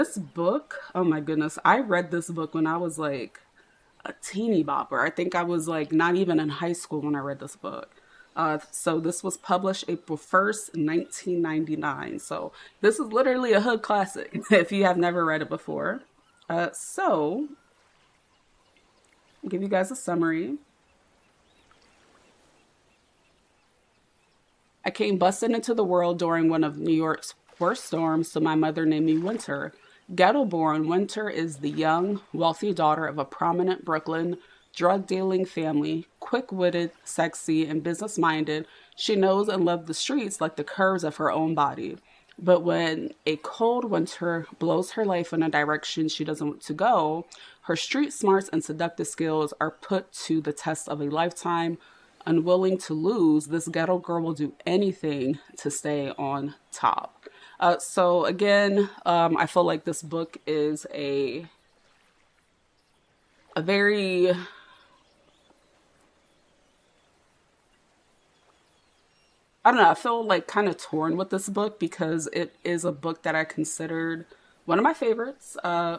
This book, oh my goodness, I read this book when I was like a teeny bopper. I think I was like not even in high school when I read this book. So this was published April 1st, 1999. So this is literally a hood classic if you have never read it before. So I'll give you guys a summary. I came busting into the world during one of New York's worst storms, so my mother named me Winter. Ghetto born, Winter is the young, wealthy daughter of a prominent Brooklyn drug dealing family. Quick witted, sexy, and business minded, she knows and loves the streets like the curves of her own body. But when a cold winter blows her life in a direction she doesn't want to go, her street smarts and seductive skills are put to the test of a lifetime. Unwilling to lose, this ghetto girl will do anything to stay on top. So again, I feel like this book is a very, I don't know, I feel like kind of torn with this book because it is a book that I considered one of my favorites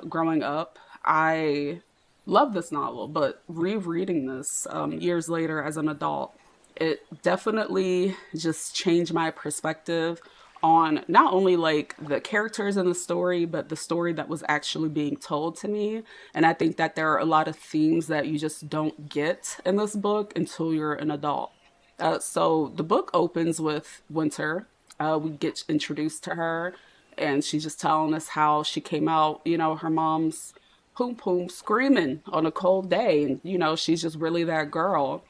growing up. I love this novel, but rereading this years later as an adult, it definitely just changed my perspective on not only like the characters in the story, but the story that was actually being told to me. And I think that there are a lot of themes that you just don't get in this book until you're an adult. So the book opens with Winter. We get introduced to her, and she's just telling us how she came out, her mom's poom poom screaming on a cold day. And, she's just really that girl.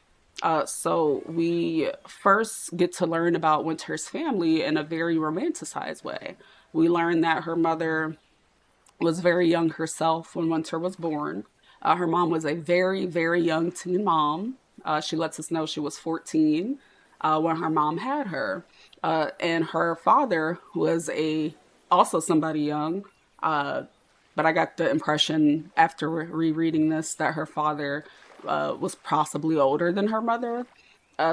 So we first get to learn about Winter's family in a very romanticized way. We learn that her mother was very young herself when Winter was born. Her mom was a very, very young teen mom. She lets us know she was 14 when her mom had her. And her father was also somebody young. But I got the impression after rereading this that her father was possibly older than her mother.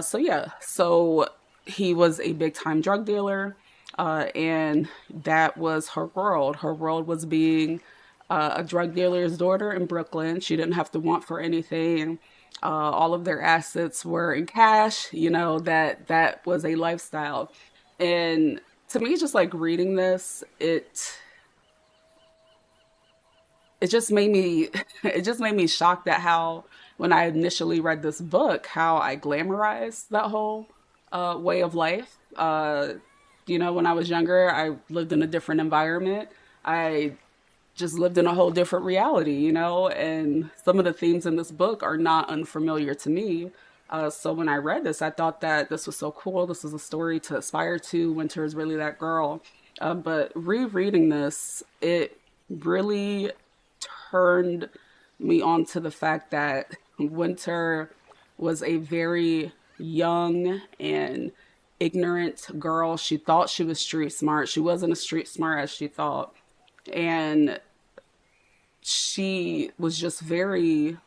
So yeah, so he was a big time drug dealer, and that was her world. Her world was being a drug dealer's daughter in Brooklyn. She didn't have to want for anything. All of their assets were in cash. That was a lifestyle, and to me, just like reading this, it just made me it just made me shocked at how when I initially read this book how I glamorized that whole way of life. When I was younger, I lived in a different environment. I just lived in a whole different reality, and some of the themes in this book are not unfamiliar to me. So when I read this, I thought that this was so cool. This is a story to aspire to. Winter is really that girl. But rereading this, it really turned me on to the fact that Winter was a very young and ignorant girl. She thought she was street smart. She wasn't as street smart as she thought. And she was just there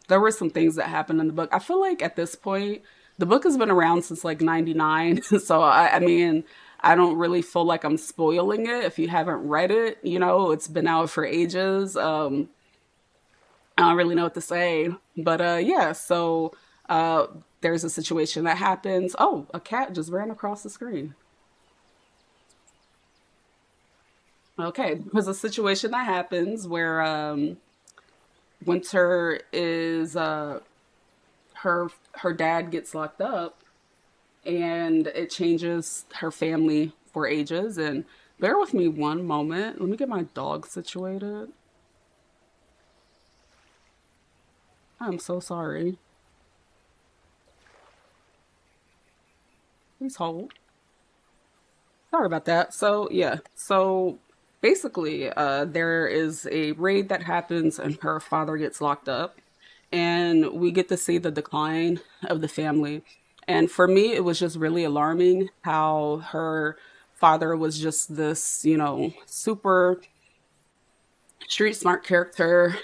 were some things that happened in the book. I feel like at this point, the book has been around since like 99. So, I mean, I don't really feel like I'm spoiling it if you haven't read it. It's been out for ages. I don't really know what to say. But yeah, so there's a situation that happens. Oh, a cat just ran across the screen. Okay, there's a situation that happens where Winter is her dad gets locked up, and it changes her family for ages. And bear with me one moment. Let me get my dog situated. I'm so sorry. Please hold. Sorry about that. So yeah, so basically, there is a raid that happens, and her father gets locked up, and we get to see the decline of the family. And for me, it was just really alarming how her father was just this, super street smart character,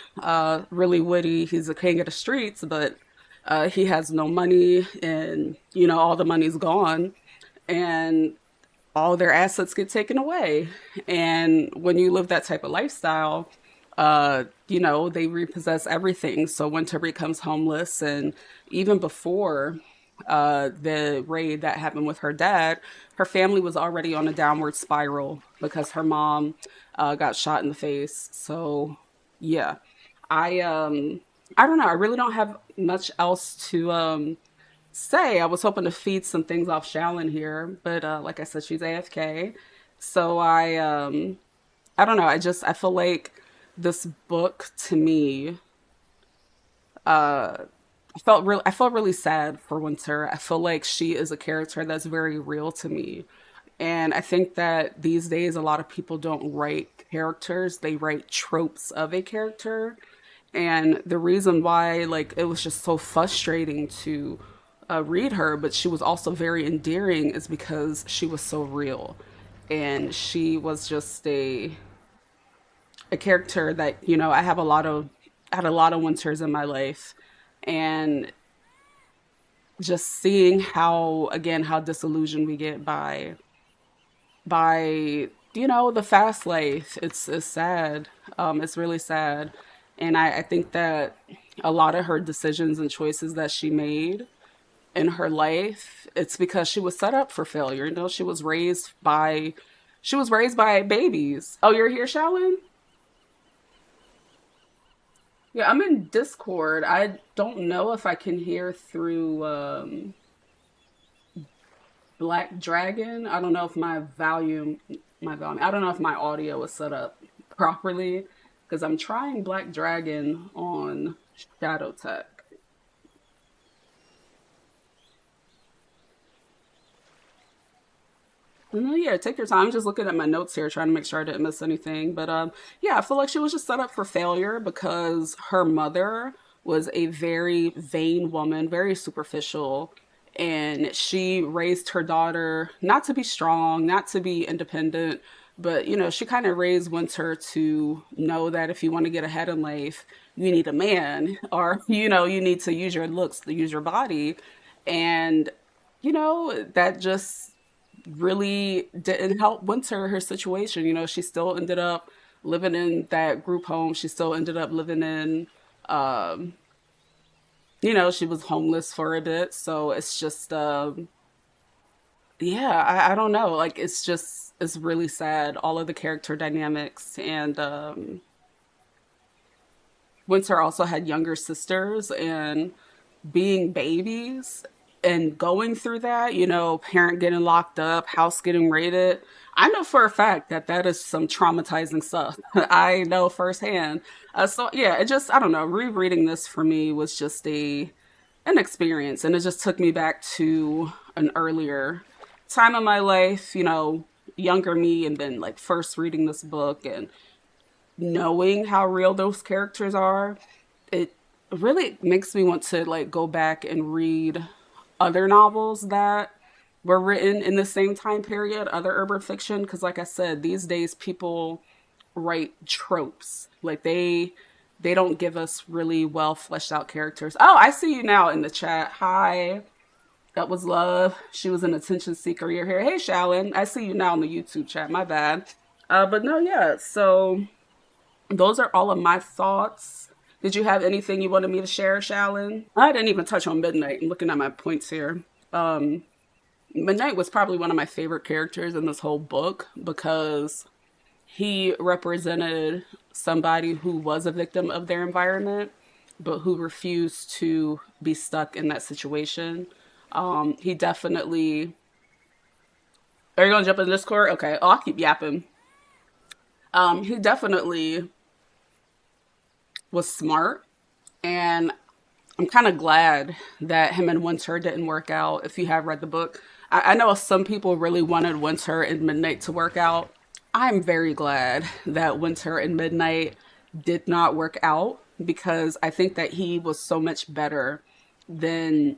really witty. He's a king of the streets, but he has no money, and all the money's gone. And all their assets get taken away. And when you live that type of lifestyle, they repossess everything. So Winter becomes homeless. And even before the raid that happened with her dad, her family was already on a downward spiral because her mom got shot in the face. So, yeah, I I don't know. I really don't have much else to say. I was hoping to feed some things off Shallon here, but like I said, she's AFK. So I don't know. I feel like this book to me, I felt really sad for Winter. I feel like she is a character that's very real to me. And I think that these days a lot of people don't write characters, they write tropes of a character. And the reason why, like, it was just so frustrating to read her, but she was also very endearing, is because she was so real. And she was just a character that, I had a lot of Winters in my life. And just seeing how disillusioned we get by the fast life. It's sad. It's really sad. And I think that a lot of her decisions and choices that she made in her life, it's because she was set up for failure. She was raised by babies. Oh, you're here, Shallon? Yeah, I'm in Discord. I don't know if I can hear through Black Dragon. I don't know if I don't know if my audio is set up properly, because I'm trying Black Dragon on Shadow Tech. No, yeah, take your time. I'm just looking at my notes here, trying to make sure I didn't miss anything. But yeah, I feel like she was just set up for failure because her mother was a very vain woman, very superficial, and she raised her daughter not to be strong, not to be independent, but she kind of raised Winter to know that if you want to get ahead in life, you need a man, or you need to use your looks, to use your body, and that just really didn't help Winter her situation. She still ended up living in that group home. She still ended up living in, um, she was homeless for a bit. So it's just, yeah, I don't know. Like, it's really sad, all of the character dynamics. And Winter also had younger sisters, and being babies and going through that, parent getting locked up, house getting raided. I know for a fact that that is some traumatizing stuff. I know firsthand. So yeah, I don't know. Rereading this for me was just an experience, and it just took me back to an earlier time in my life, younger me, and then like first reading this book and knowing how real those characters are. It really makes me want to like go back and read other novels that were written in the same time period, other urban fiction, because like I said, these days people write tropes. Like they don't give us really well fleshed out characters. Oh, I see you now in the chat. Hi. That was love. She was an attention seeker. You're here. Hey, Shallon. I see you now in the YouTube chat. My bad. But no, yeah. So those are all of my thoughts. Did you have anything you wanted me to share, Shallon? I didn't even touch on Midnight. I'm looking at my points here. Midnight was probably one of my favorite characters in this whole book because he represented somebody who was a victim of their environment, but who refused to be stuck in that situation. He definitely. Are you gonna jump in Discord? Okay. Oh, I'll keep yapping. He definitely was smart, and I'm kind of glad that him and Winter didn't work out. If you have read the book, I know some people really wanted Winter and Midnight to work out. I'm very glad that Winter and Midnight did not work out, because I think that he was so much better than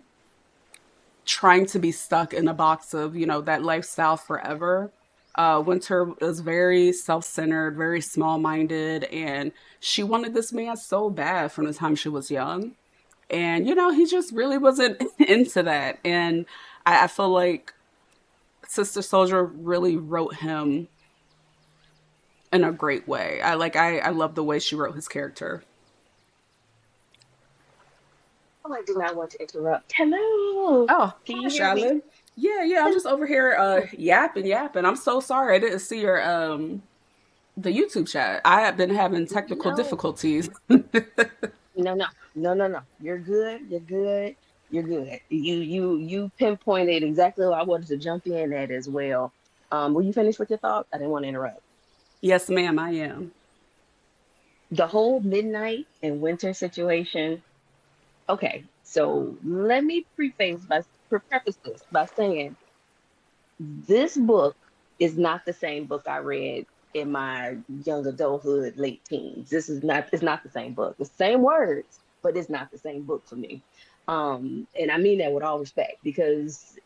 trying to be stuck in a box of, that lifestyle forever. Winter was very self-centered, very small-minded, and she wanted this man so bad from the time she was young. And, he just really wasn't into that. And I feel like Sister Soldier really wrote him in a great way. I love the way she wrote his character. Oh, I do not want to interrupt. Hello. Oh, Can hi, you hear me? Shalyn. Yeah, yeah, I'm just over here Hello. yapping. I'm so sorry I didn't see your the YouTube chat. I have been having technical No, difficulties. no. You're good. You're good. You're good. You pinpointed exactly what I wanted to jump in at as well. Were you finished with your thought? I didn't want to interrupt. Yes, ma'am, I am. The whole midnight and winter situation. Okay, so let me preface this by saying this book is not the same book I read in my young adulthood, late teens. This is not, it's not the same book. The same words, but it's not the same book for me. And I mean that with all respect, because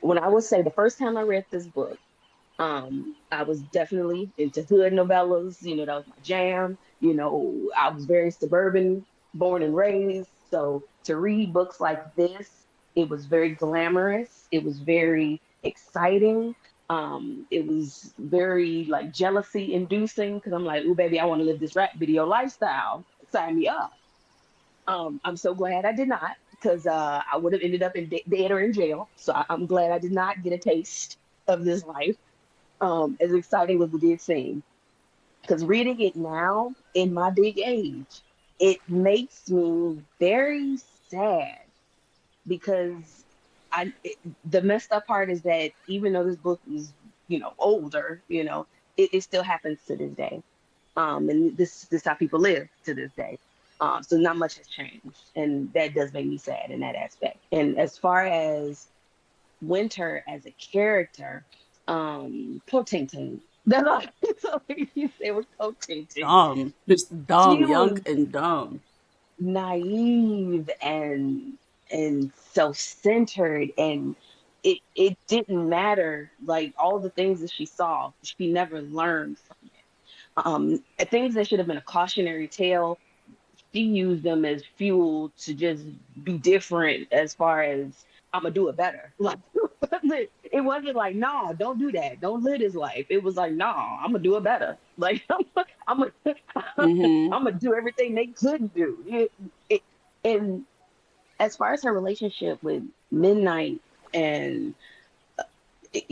when I would say the first time I read this book, I was definitely into hood novellas. That was my jam. I was very suburban, born and raised. So to read books like this, it was very glamorous. It was very exciting. It was very like jealousy inducing because I'm like, oh baby, I want to live this rap video lifestyle. Sign me up. I'm so glad I did not because I would have ended up in dead or in jail. So I'm glad I did not get a taste of this life, as exciting as it did seem. Because reading it now in my big age, it makes me very sad because the messed up part is that even though this book is, older, it still happens to this day. And this is how people live to this day. So not much has changed, and that does make me sad in that aspect. And as far as Winter as a character, Poor Ting Ting. That's all you say was Poor Ting Ting. Dumb. Just dumb, She young was and dumb. naive and self-centered, and it didn't matter, like all the things that she saw, she never learned from it. Things that should have been a cautionary tale, she used them as fuel to just be different as far as I'm gonna do it better. Like it wasn't like, no, don't do that. Don't live this life. It was like, no, I'm gonna do it better. Like I'm gonna Mm-hmm. I'm gonna do everything they couldn't do. And as far as her relationship with Midnight, and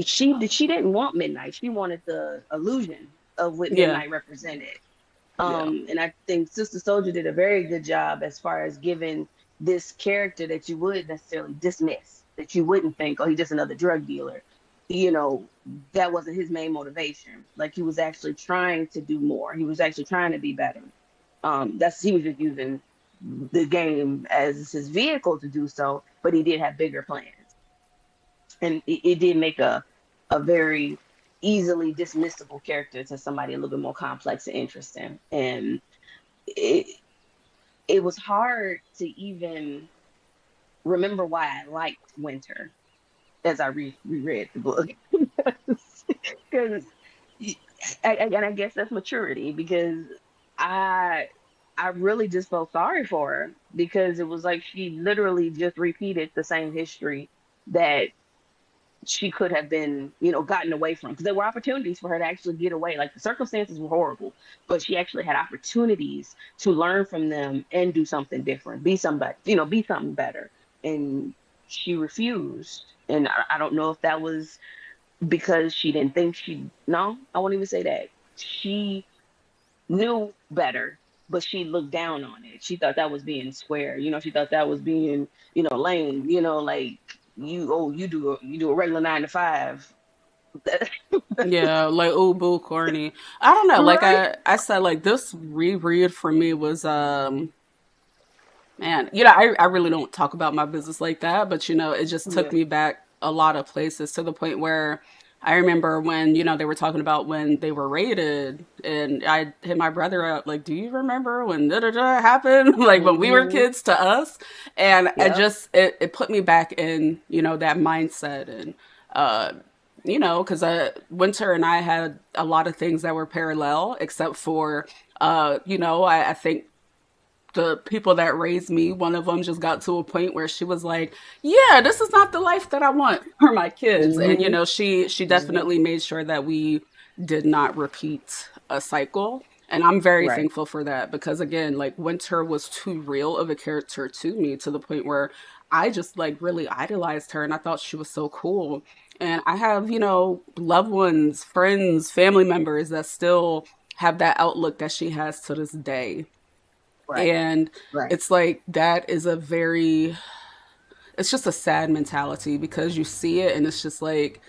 she didn't want Midnight. She wanted the illusion of what Yeah, Midnight represented. yeah. And I think Sister Soldier did a very good job as far as giving this character that you would necessarily dismiss, that you wouldn't think, oh, he's just another drug dealer. You know, that wasn't his main motivation. Like he was actually trying to do more. He was actually trying to be better. That's he was just using the game as his vehicle to do so, but he did have bigger plans, and it did make a very easily dismissible character to somebody a little bit more complex and interesting. And it it was hard to even remember why I liked Winter as I reread the book, because and I guess that's maturity, because I I really just felt sorry for her because it was like she literally just repeated the same history that she could have been, gotten away from, because there were opportunities for her to actually get away. Like the circumstances were horrible, but she actually had opportunities to learn from them and do something different, be somebody, be something better. And she refused. And I don't know if that was because she didn't think no, I won't even say that. She knew better, but she looked down on it. She thought that was being square. She thought that was being, lame. Like you do a regular 9 to 5. Yeah, like oh boo corny. I don't know. Like Right. I said, like this reread for me was man, I really don't talk about my business like that, but it just took Yeah. me back a lot of places to the point where I remember when, they were talking about when they were raided and I hit my brother up, like, do you remember when da da da happened? Like when we were Hmm. kids to us. And Yep. it put me back in, that mindset and, uh, because Winter and I had a lot of things that were parallel, except for, I think the people that raised me, one of them just got to a point where she was like, "Yeah, this is not the life that I want for my kids." And Mm-hmm. she Mm-hmm. definitely made sure that we did not repeat a cycle. And I'm very Right. thankful for that because again, like Winter was too real of a character to me to the point where I just like really idolized her and I thought she was so cool. And I have, loved ones, friends, family members that still have that outlook that she has to this day. Right. And Right. it's like that is a very it's just a sad mentality because you see it and it's just like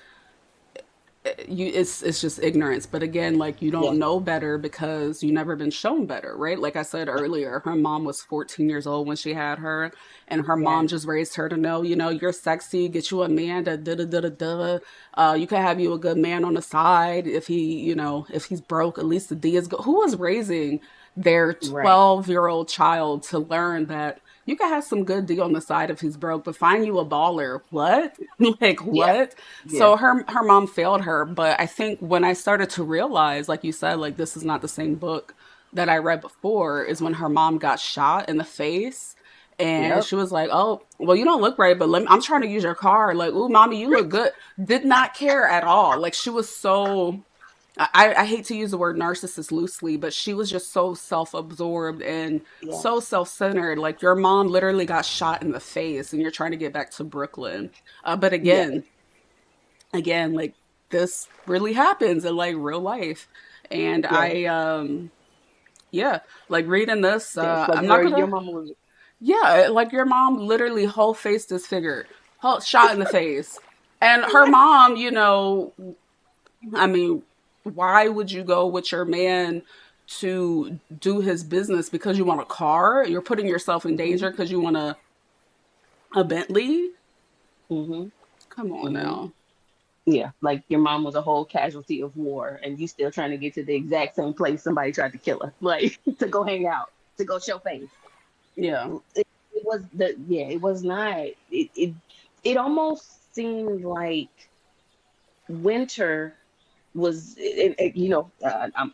it's just ignorance. But again, like you Yeah. don't know better because you never been shown better, right? Like I said earlier, her mom was 14 years old when she had her, and her Yeah. mom just raised her to know, you're sexy, get you a man that da da da da da. You can have you a good man on the side if if he's broke, at least the D is good. Who was raising their Right. 12-year-old child to learn that you can have some good D on the side if he's broke, but find you a baller? What? Like Yeah. what? Yeah. So her mom failed her, but I think when I started to realize, like you said, like this is not the same book that I read before, is when her mom got shot in the face. And Yep. she was like, "Oh, well, you don't look right, but I'm trying to use your car." Like, "Ooh, mommy, you look good." Did not care at all. Like, she was so I hate to use the word narcissist loosely, but she was just so self absorbed and Yeah. so self centered. Like, your mom literally got shot in the face, and you're trying to get back to Brooklyn. But Yeah. again, like this really happens in like real life. And Yeah. yeah, like reading this, It's like, I'm not girl, your gonna, mama was yeah, like your mom literally whole face disfigured, whole shot in the face. And her mom, I mean, why would you go with your man to do his business because you want a car? You're putting yourself in hmm danger because you want a Bentley? hmm Come on hmm now. Yeah, like your mom was a whole casualty of war, and you still trying to get to the exact same place somebody tried to kill her, like to go hang out, to go show face. Yeah. It was the yeah, it was not. It almost seemed like Winter was, I'm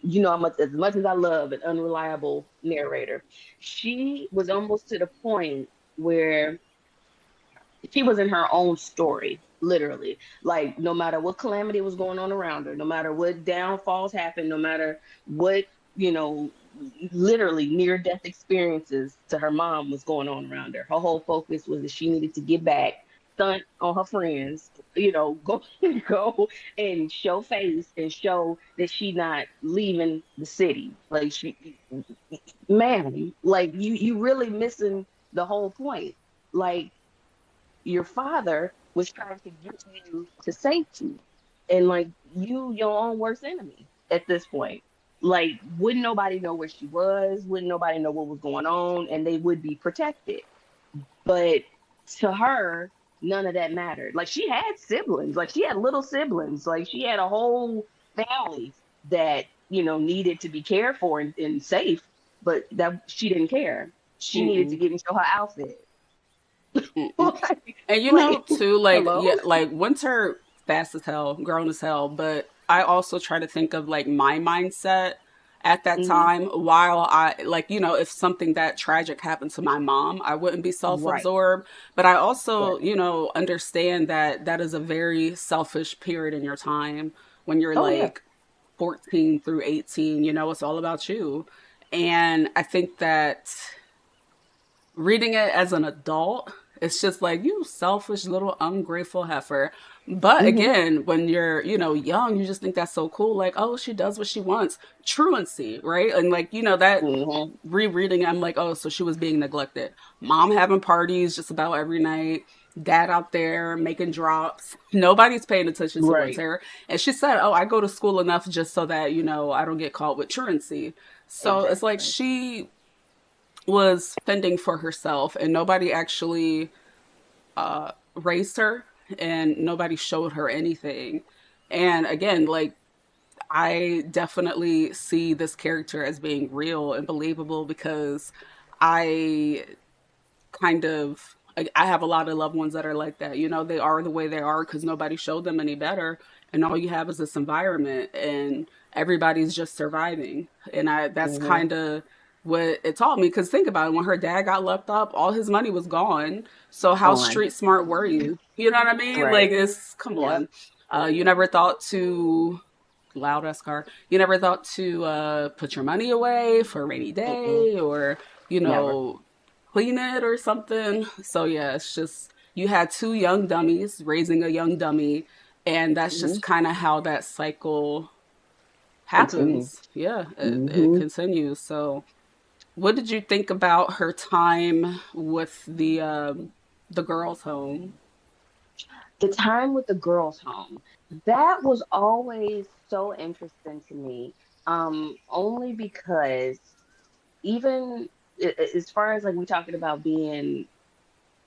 as much as I love an unreliable narrator, she was almost to the point where she was in her own story, literally. Like no matter what calamity was going on around her, no matter what downfalls happened, no matter what, you know, literally near death experiences to her mom was going on around her. Her whole focus was that she needed to get back, stunt on her friends, go go and show face and show that she not leaving the city. Like man, like you really missing the whole point. Like your father was trying to get you to safety. And like your own worst enemy at this point. Like, wouldn't nobody know where she was? Wouldn't nobody know what was going on? And they would be protected. But to her, none of that mattered. Like, she had siblings, like, she had little siblings, like, she had a whole family that, needed to be cared for and safe, but that she didn't care. She needed to Mm-mm. get and show her outfit. Mm-mm. like, And like, too, like hello? yeah, like Winter fast as hell, grown as hell. But I also try to think of like my mindset at that Hmm. time. While I like, if something that tragic happened to my mom, I wouldn't be Right. self-absorbed. But I Right. also, understand that that is a very selfish period in your time when you're Oh yeah. like 14 through 18. It's all about you. And I think that reading it as an adult, it's just like, you selfish little ungrateful heifer. But Hmm. again, when you're, young, you just think that's so cool. Like, oh, she does what she wants. Truancy, right? And like, that Hmm. rereading, I'm like, oh, so she was being neglected. Mom having parties just about every night. Dad out there making drops. Nobody's paying attention to Right. Winter. And she said, oh, I go to school enough just so that, I don't get caught with truancy. So it's like Exactly. she was fending for herself and nobody actually raised her and nobody showed her anything. And again, like I definitely see this character as being real and believable because I kind of I have a lot of loved ones that are like that. They are the way they are because nobody showed them any better, and all you have is this environment, and everybody's just surviving. And I that's Hmm. kind of what it taught me. Because think about it, when her dad got locked up, all his money was gone. So how On. street smart were you? You know what I mean? Like, Right. it's come Yep. on. You never thought to loud ass car. You never thought to put your money away for a rainy Mm-mm. day, or you Never. know clean it or something. So yeah, it's just you had two young dummies raising a young dummy, and that's Hmm. just kind of how that cycle Continue. happens. Yeah, it Hmm. continues. So, what did you think about her time with the girls' home? The time with the girls' home, that was always so interesting to me. Only because even as far as like we talking about being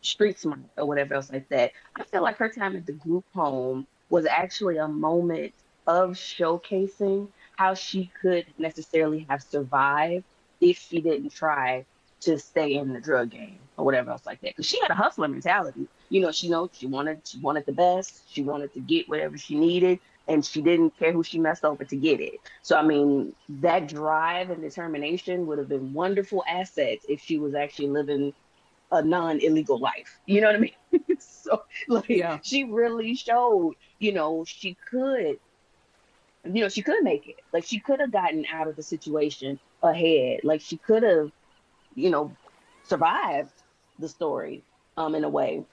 street smart or whatever else like that. I feel like her time at the group home was actually a moment of showcasing how she could necessarily have survived if she didn't try to stay in the drug game or whatever else like that. Because she had a hustler mentality. She knows she wanted the best. She wanted to get whatever she needed, and she didn't care who she messed over to get it. So I mean, that drive and determination would have been wonderful assets if she was actually living a non-illegal life. You know what I mean? So like Yeah, she really showed, she could make it. Like she could have gotten out of the situation ahead. Like she could have, you know, survived the story in a way.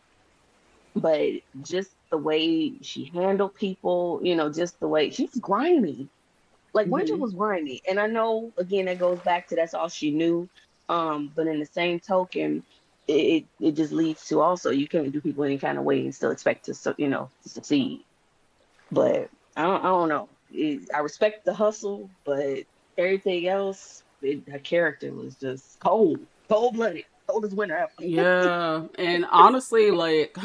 But just the way she handled people, just the way she's grimy. Like Winter hmm was grimy. And I know again that goes back to that's all she knew. But in the same token, it just leads to also you can't do people any kind of way and still expect to succeed. But I don't know. I respect the hustle, but everything else, her character was just cold blooded, cold as winter ever. yeah. And honestly, like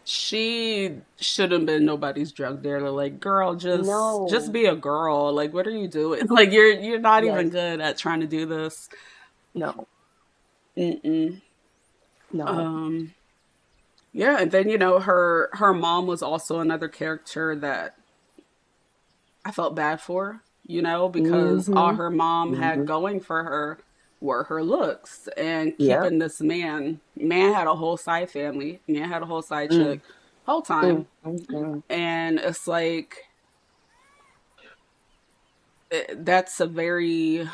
she shouldn't been nobody's drug dealer. Like, girl, just No, be a girl. Like, what are you doing? Like, you're not even yes, good at trying to do this. no, Mm-mm. no. Um, yeah, and then her mom was also another character that I felt bad for, because all Mm-hmm. her mom had Mm-hmm. going for her were her looks and Yep. keeping this man. Man had a whole side family. Man had a whole side Mm, chick, whole mm, time, mm, mm. and it's like that's a very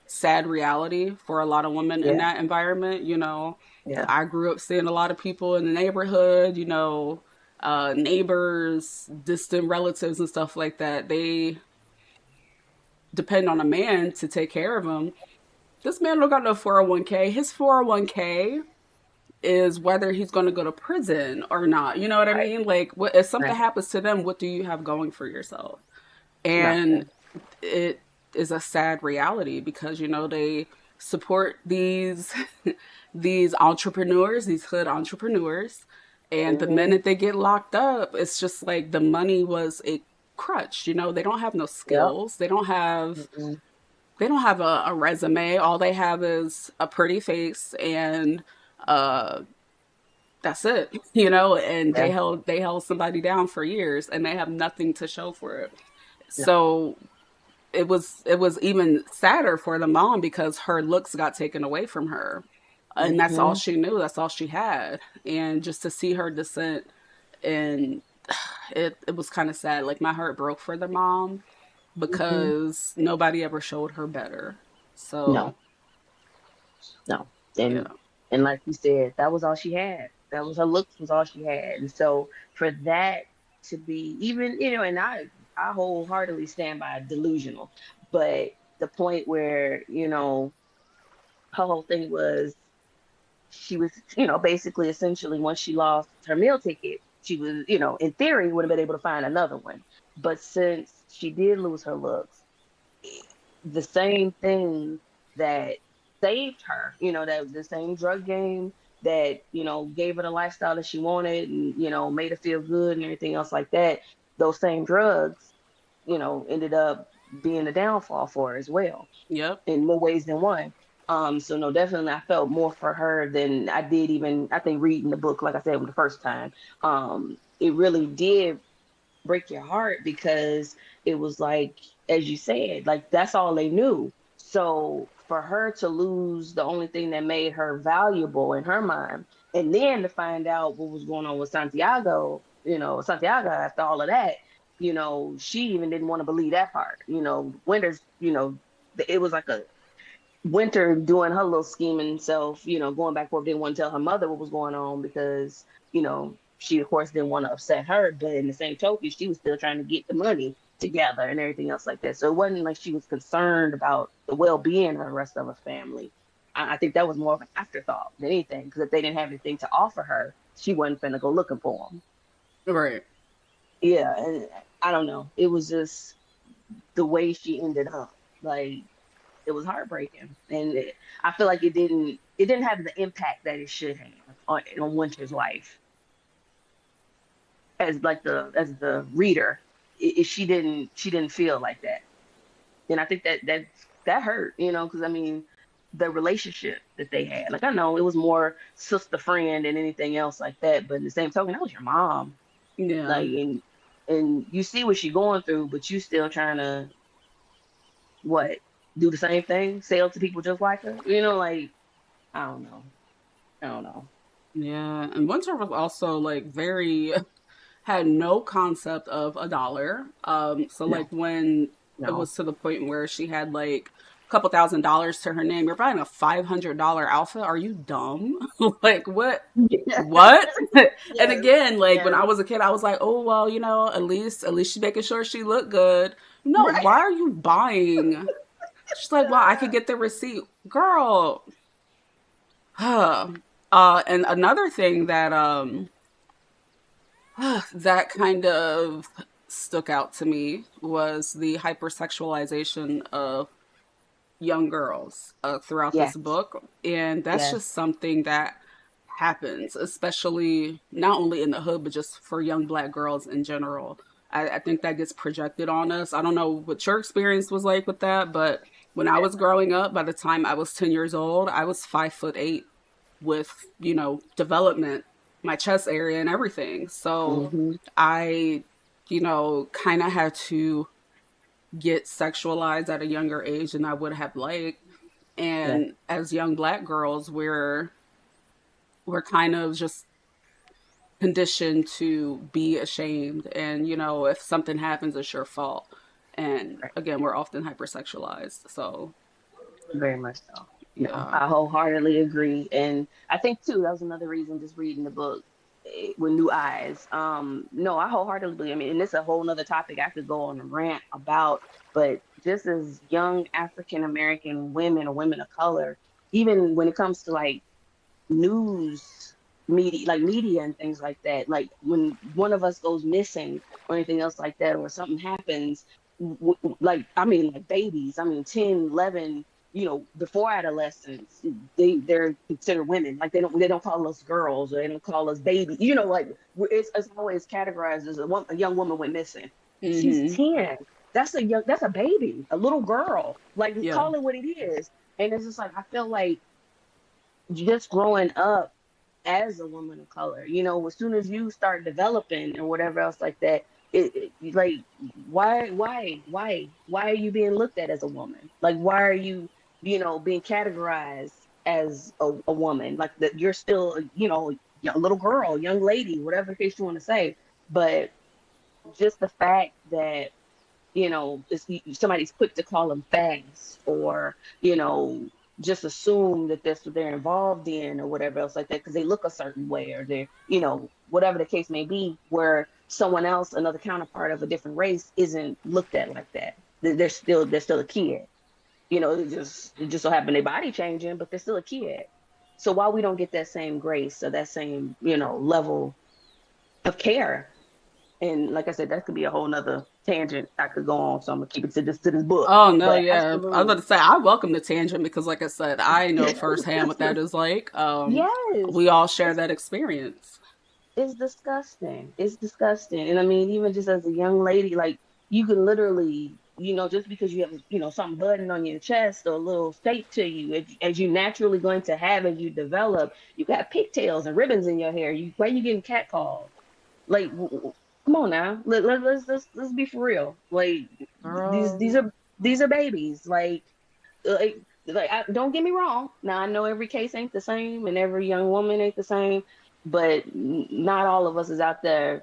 sad reality for a lot of women in Yeah. that environment. Yeah. I grew up seeing a lot of people in the neighborhood, neighbors, distant relatives, and stuff like that. They depend on a man to take care of them. This man don't got no 401k. His 401k is whether he's going to go to prison or not. You know what I Right. mean? Like, if something Right. happens to them, what do you have going for yourself? And Nothing. it is a sad reality because they support these these entrepreneurs, these hood entrepreneurs, and the Hmm. minute they get locked up, it's just like the money was a crutch. They don't have no Yep. skills. Mm-mm. They don't have a resume. All they have is a pretty face, and uh that's it. And they Yeah. held somebody down for years, and they have nothing to show for it. No. So it was even sadder for the mom because her looks got taken away from her, and that's all Hmm. she knew, that's all she had. And just to see her descent, and it was kind of sad. Like, my heart broke for the mom Hmm. because nobody ever showed her better. So No. No. yeah. And like you said, that was all she had. That was her looks was all she had. And so for that to be even, and I wholeheartedly stand by delusional, but the point where, her whole thing was she was, basically essentially once she lost her meal ticket, she was, in theory would have been able to find another one. But since she did lose her looks, the same thing that saved her, that the same drug game that, gave her the lifestyle that she wanted and, made her feel good and everything else like that, those same drugs, ended up being a downfall for her as well Yep. in more ways than one. So no, definitely I felt more for her than I did even I think reading the book, like I said, the first time. It really did break your heart because it was like, as you said, like that's all they knew. So for her to lose the only thing that made her valuable in her mind, and then to find out what was going on with Santiago, Santiago after all of that, she even didn't want to believe that part. Winters, it was like a Winter doing her little scheming self, going back forth, didn't want to tell her mother what was going on because, she of course didn't want to upset her, but in the same token, she was still trying to get the money together and everything else like that. So it wasn't like she was concerned about the well-being of the rest of her family. I think that was more of an afterthought than anything, because if they didn't have anything to offer her, she wasn't finna go looking for them. Right. Yeah, and I don't know. It was just the way she ended up. Like, it was heartbreaking, and I feel like it didn't have the impact that it should have on Winter's life as the reader. She didn't feel like that, and I think that hurt, because I mean, the relationship that they had. Like, I know it was more sister friend than anything else like that, but in the same token, that was your mom. Yeah. Like, and you see what she's going through, but you still trying to what do the same thing, sell to people just like her. Like, I don't know. I don't know. Yeah. And Winter was also like very had no concept of a dollar. So No, like when it no. was to the point where she had like a couple $1,000s to her name, you're buying a $500 outfit. Are you dumb? Like what? What? And Yes, again, like when yes, I was a kid, I was like, oh well, at least she's making sure she looked good. No, right. why are you buying? She's like, well, I could get the receipt, girl. And another thing that that kind of stuck out to me was the hypersexualization of young girls throughout this Yes, book. And that's yes, just something that happens, especially not only in the hood, but just for young black girls in general. I think that gets projected on us. I don't know what your experience was like with that, but when I was growing up, by the time I was 10 years old, I was 5'8" with, development, my chest area and everything. So hmm I, kind of had to get sexualized at a younger age than I would have liked. yes, And as young black girls, we're kind of just conditioned to be ashamed, and if something happens, it's your fault. And right. again, we're often hypersexualized. So Very much so. No, yeah. I wholeheartedly agree, and I think too that was another reason just reading the book with new eyes. No, I wholeheartedly believe. I mean, and it's a whole nother topic I could go on a rant about, but just as young African American women or women of color, even when it comes to like news media, like media and things like that, like when one of us goes missing or anything else like that, or something happens, like, I mean, like babies, I mean, 10, 11, before adolescence, they're considered women. Like, they don't call us girls, or they don't call us babies, like it's always categorized as a young woman went missing. She's Hmm. 10. That's a baby, a little girl. Like, Yeah. call it what it is. And it's just like, I feel like just growing up as a woman of color, as soon as you start developing and whatever else like that, like, why are you being looked at as a woman? Like, why are you, being categorized as a woman? Like, that you're still, a little girl, young lady, whatever case you want to say. But just the fact that, somebody's quick to call them fast, or just assume that that's what they're involved in or whatever else like that, because they look a certain way, or they're, whatever the case may be, where someone else, another counterpart of a different race, isn't looked at like that. They're still a kid. It just so happened their body changing, but they're still a kid. So why we don't get that same grace, or that same, level of care? And like I said, that could be a whole nother tangent I could go on. So I'm gonna keep it to this book. Oh no, But yeah. I was about absolutely. to say I welcome the tangent because, like I said, I know firsthand what that is like. Yes. We all share It's that experience. it's disgusting. It's disgusting. And I mean, even just as a young lady, like, you can literally, just because you have, something button on your chest, or a little shape to you, as you naturally going to have as you develop, you got pigtails and ribbons in your hair. Why are you getting catcalled? Like, come on now. Let's be for real. Like, these Girl. these are these are babies. Like, don't get me wrong. Now I know every case ain't the same, and every young woman ain't the same, but not all of us is out there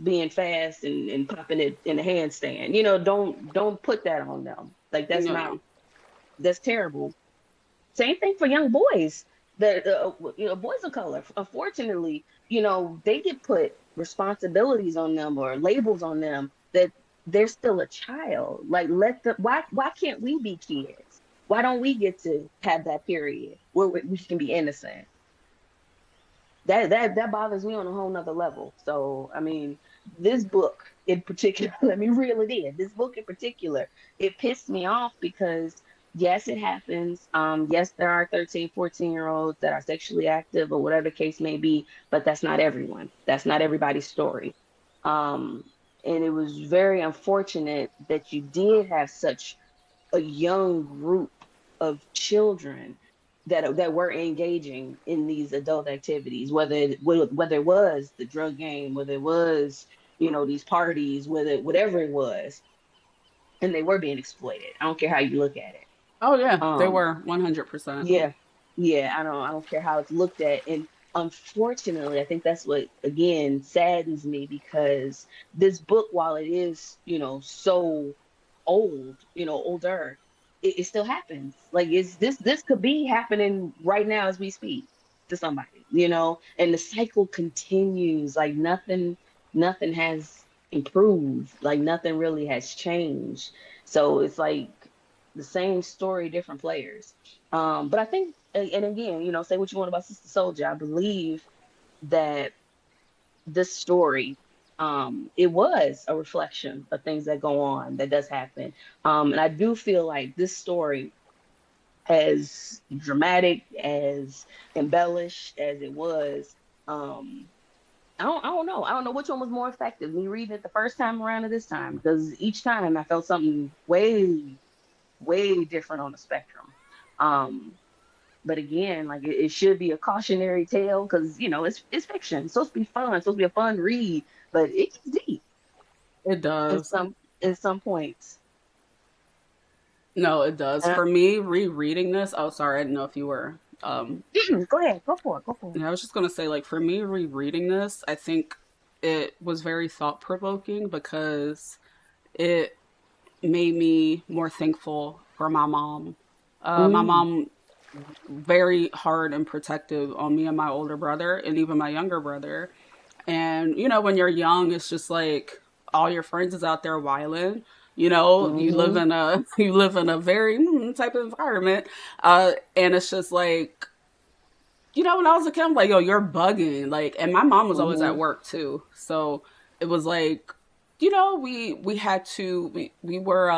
being fast and popping it in a handstand. Don't put that on them. Like Yeah. that's terrible. Same thing for young boys. Boys of color, unfortunately, they get put responsibilities on them or labels on them that they're still a child. Like, why can't we be kids? Why don't we get to have that period where we can be innocent? That bothers me on a whole nother level. So, I mean, this book in particular, let me reel it in. This book in particular, it pissed me off because yes, it happens. Yes, there are 13, 14-year-olds that are sexually active or whatever the case may be, but that's not everyone. That's not everybody's story. Um, and it was very unfortunate that you did have such a young group of children that were engaging in these adult activities, whether it was the drug game, whether it was these parties, whatever it was, and they were being exploited. I don't care how you look at it. Oh yeah, they Um, were 100%. yeah, yeah, I don't care how it's looked at. And unfortunately, I think that's what again saddens me because this book, while it is, so old, older, it still happens. Like this could be happening right now as we speak to somebody, and the cycle continues. Like nothing has improved, like nothing really has changed. So it's like the same story, different players. But I think, and again, say what you want about Sister Souljah, I believe that this story, it was a reflection of things that go on, that does happen. And I do feel like this story, as dramatic, as embellished as it was, um, I don't know. I don't know which one was more effective, me reading it the first time around or this time, because each time I felt something way, way different on the spectrum. Um, but again, like it should be a cautionary tale because it's fiction. It's supposed to be fun. It's supposed to be a fun read, but it gets deep It in does. some points. No, it does. Uh, For me, rereading this, oh, sorry, I didn't know if you were. go ahead, go for it, go for it. Yeah, I was just gonna say, like, for me, rereading this, I think it was very thought provoking because it made me more thankful for my mom. My Mm, mom very hard and protective on me and my older brother and even my younger brother. And when you're young, it's just like all your friends is out there wilding. You live mm-hmm, in a you live in a very type of environment, and it's just like when I was a kid, I'm like, yo, you're bugging. Like, and my mom was always mm-hmm, at work too, so it was like, we had to we were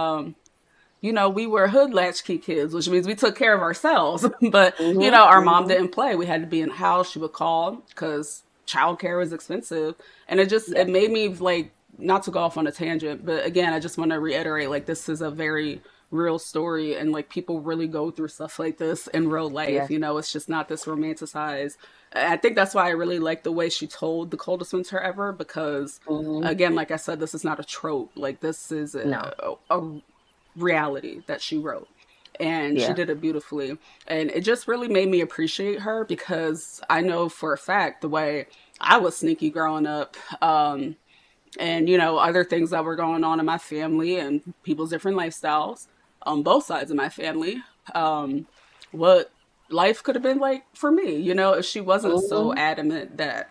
we were hood latchkey kids, which means we took care of ourselves. But mm-hmm, our mom mm-hmm. didn't play. We had to be in the house. She would call because childcare was expensive, and it Yes, made me like not to go off on a tangent. But again, I just want to reiterate like this is a very real story, and like people really go through stuff like this in real life. yes, It's just not this romanticized. I think that's why I really like the way she told the coldest winter ever because mm-hmm. again, like I said, this is not a trope. Like this is No, a reality that she wrote. And she yeah, did it beautifully. And it just really made me appreciate her because I know for a fact the way I was sneaky growing up, and, other things that were going on in my family and people's different lifestyles on both sides of my family. What life could have been like for me, if she wasn't so mm-hmm, adamant that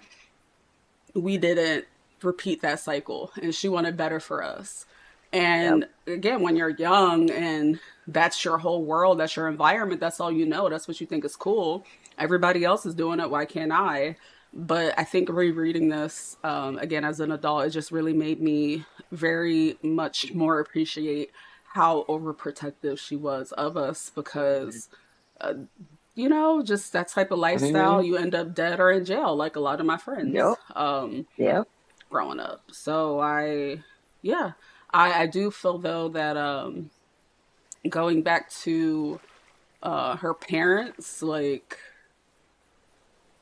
we didn't repeat that cycle and she wanted better for us. yep, And again, when you're young and that's your whole world, that's your environment, that's all you know, that's what you think is cool. Everybody else is doing it, why can't I? But I think rereading this again as an adult, it just really made me very much more appreciate how overprotective she was of us because uh, just that type of lifestyle, mm-hmm, you end up dead or in jail, like a lot of my friends yep, yep, growing up. So yeah, I do feel though that going back to her parents, like,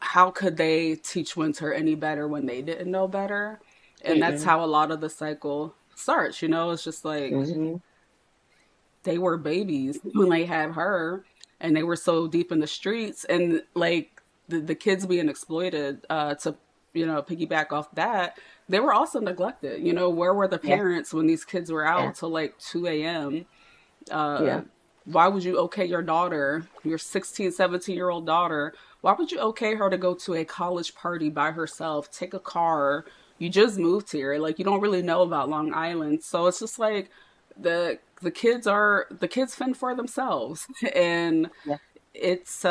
how could they teach Winter any better when they didn't know better? And that's mm-mm, how a lot of the cycle starts. It's just like mm-hmm, they were babies when they had her, and they were so deep in the streets, and like the kids being exploited, to piggyback off that, they were also neglected. Where were the Yeah, parents when these kids were yeah, out till like 2 a.m.? yeah, Why would you okay your daughter, your 16, 17-year-old daughter? Why would you okay her to go to a college party by herself, take a car? You just moved here. Like, you don't really know about Long Island. So it's just like the kids fend for themselves. And yeah, it's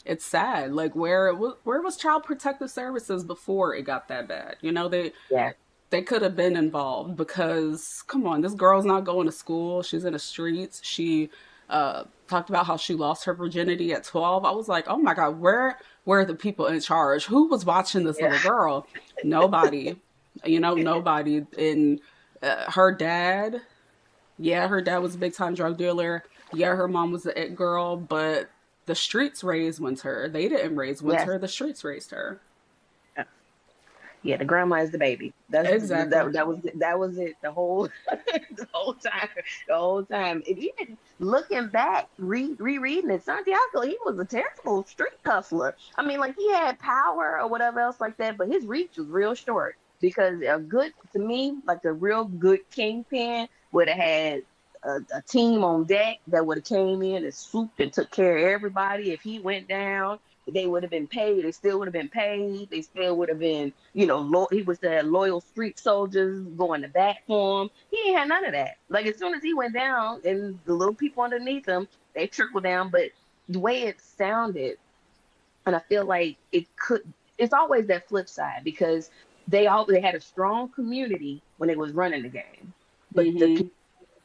it's sad. Like, where was Child Protective Services before it got that bad? yeah. They could have been involved, because come on, this girl's not going to school. She's in the streets. She talked about how she lost her virginity at 12. I was like, oh my God, where were the people in charge? Who was watching this Yeah. little girl? Nobody. Nobody. And her dad, yeah, her dad was a big time drug dealer. Yeah, her mom was the it girl, but the streets raised Winter. They didn't raise Yes. Winter. The streets raised her. Yeah, the grandma is the baby. Exactly. That was it. The whole the whole time. The whole time. And even looking back, rereading it, Santiago, he was a terrible street hustler. I mean, like he had power or whatever else like that, but his reach was real short. Because a good, to me, like a real good kingpin would have had a team on deck that would have came in and swooped and took care of everybody. If he went down, they would have been paid. They still would have been paid. They still would have been, he was the loyal street soldiers going to bat for him. He ain't had none of that. Like as soon as he went down and the little people underneath him, they trickled down. But the way it sounded, and I feel like it's always that flip side because they had a strong community when they was running the game, but the Hmm.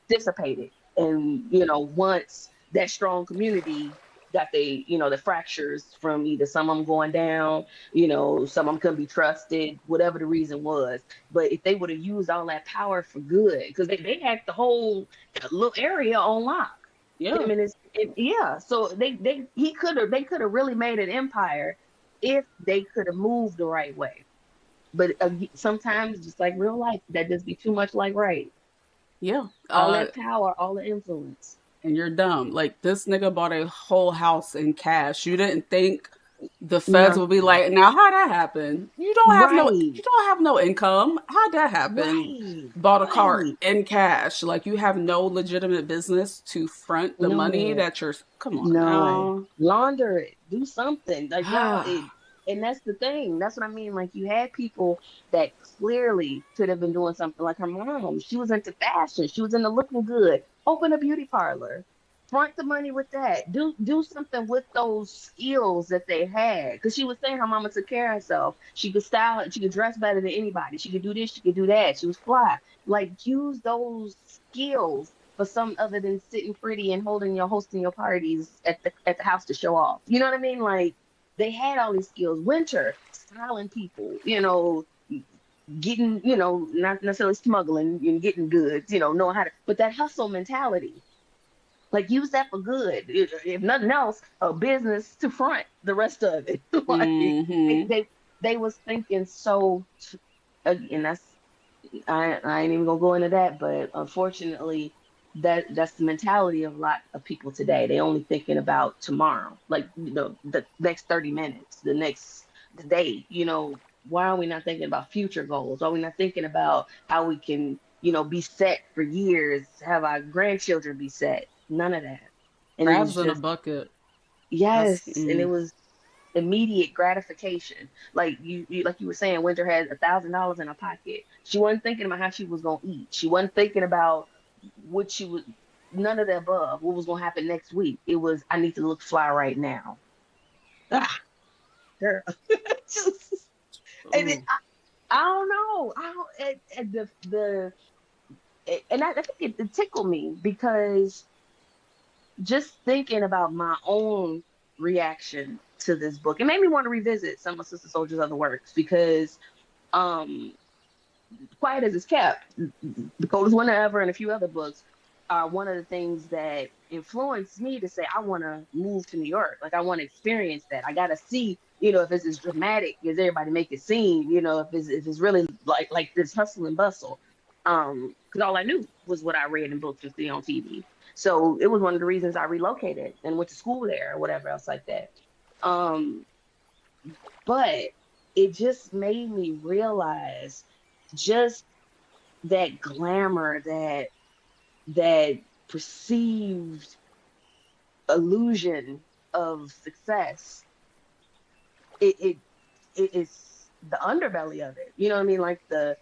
dissipated. And, once that strong community got the fractures from either some of them going down, some of them couldn't be trusted, whatever the reason was. But if they would have used all that power for good, because they had the whole little area on lock. Yeah. Him and yeah. So they could have really made an empire if they could have moved the right way. But sometimes, just like real life, that just be too much like right. Yeah. All that power, all the influence. And you're dumb. Like, this nigga bought a whole house in cash. You didn't think the feds would be Nothing. like, now how that happen? You don't have no Right. you don't have no income. How'd that happen? Right. Bought a car Right. in cash. Like, you have no legitimate business to front the money No. that you're, come on No. now. Launder it. Do something. Like y'all and that's the thing. That's what I mean. Like you had people that clearly could have been doing something like her mom. She was into fashion. She was into looking good. Open a beauty parlor. Front the money with that. Do something with those skills that they had. Because she was saying her mama took care of herself. She could style it. She could dress better than anybody. She could do this. She could do that. She was fly. Like use those skills for some other than sitting pretty and hosting your parties at the house to show off. You know what I mean? Like they had all these skills. Winter, styling people, getting, not necessarily smuggling and getting goods, knowing how to, but that hustle mentality, like use that for good. If nothing else, a business to front the rest of it. Like Mm-hmm. they was thinking so, and I ain't even gonna go into that, but unfortunately, that's the mentality of a lot of people today. They only thinking about tomorrow, like the next 30 minutes, the day. Why are we not thinking about future goals? Why are we not thinking about how we can, be set for years, have our grandchildren be set? None of that. And it Crabs was in a just bucket. That's yes, and it was immediate gratification. Like like you were saying, Winter had $1,000 in her pocket. She wasn't thinking about how she was gonna eat. She wasn't thinking about what she was. None of the above. What was gonna happen next week? It was I need to look fly right now. Ah, girl. And ooh. I don't know. I don't. And I think it tickled me because just thinking about my own reaction to this book, it made me want to revisit some of Sister Soldier's other works because um quiet as it's kept, The Coldest Winter Ever and a few other books are one of the things that influenced me to say I want to move to New York. Like I want to experience that. I got to see, if it's as dramatic as everybody make it seem. If it's really like this hustle and bustle. because all I knew was what I read in books and see on TV. So it was one of the reasons I relocated and went to school there or whatever else like that. Um, but it just made me realize just that glamour, that perceived illusion of success. It it is the underbelly of it. You know what I mean? Like the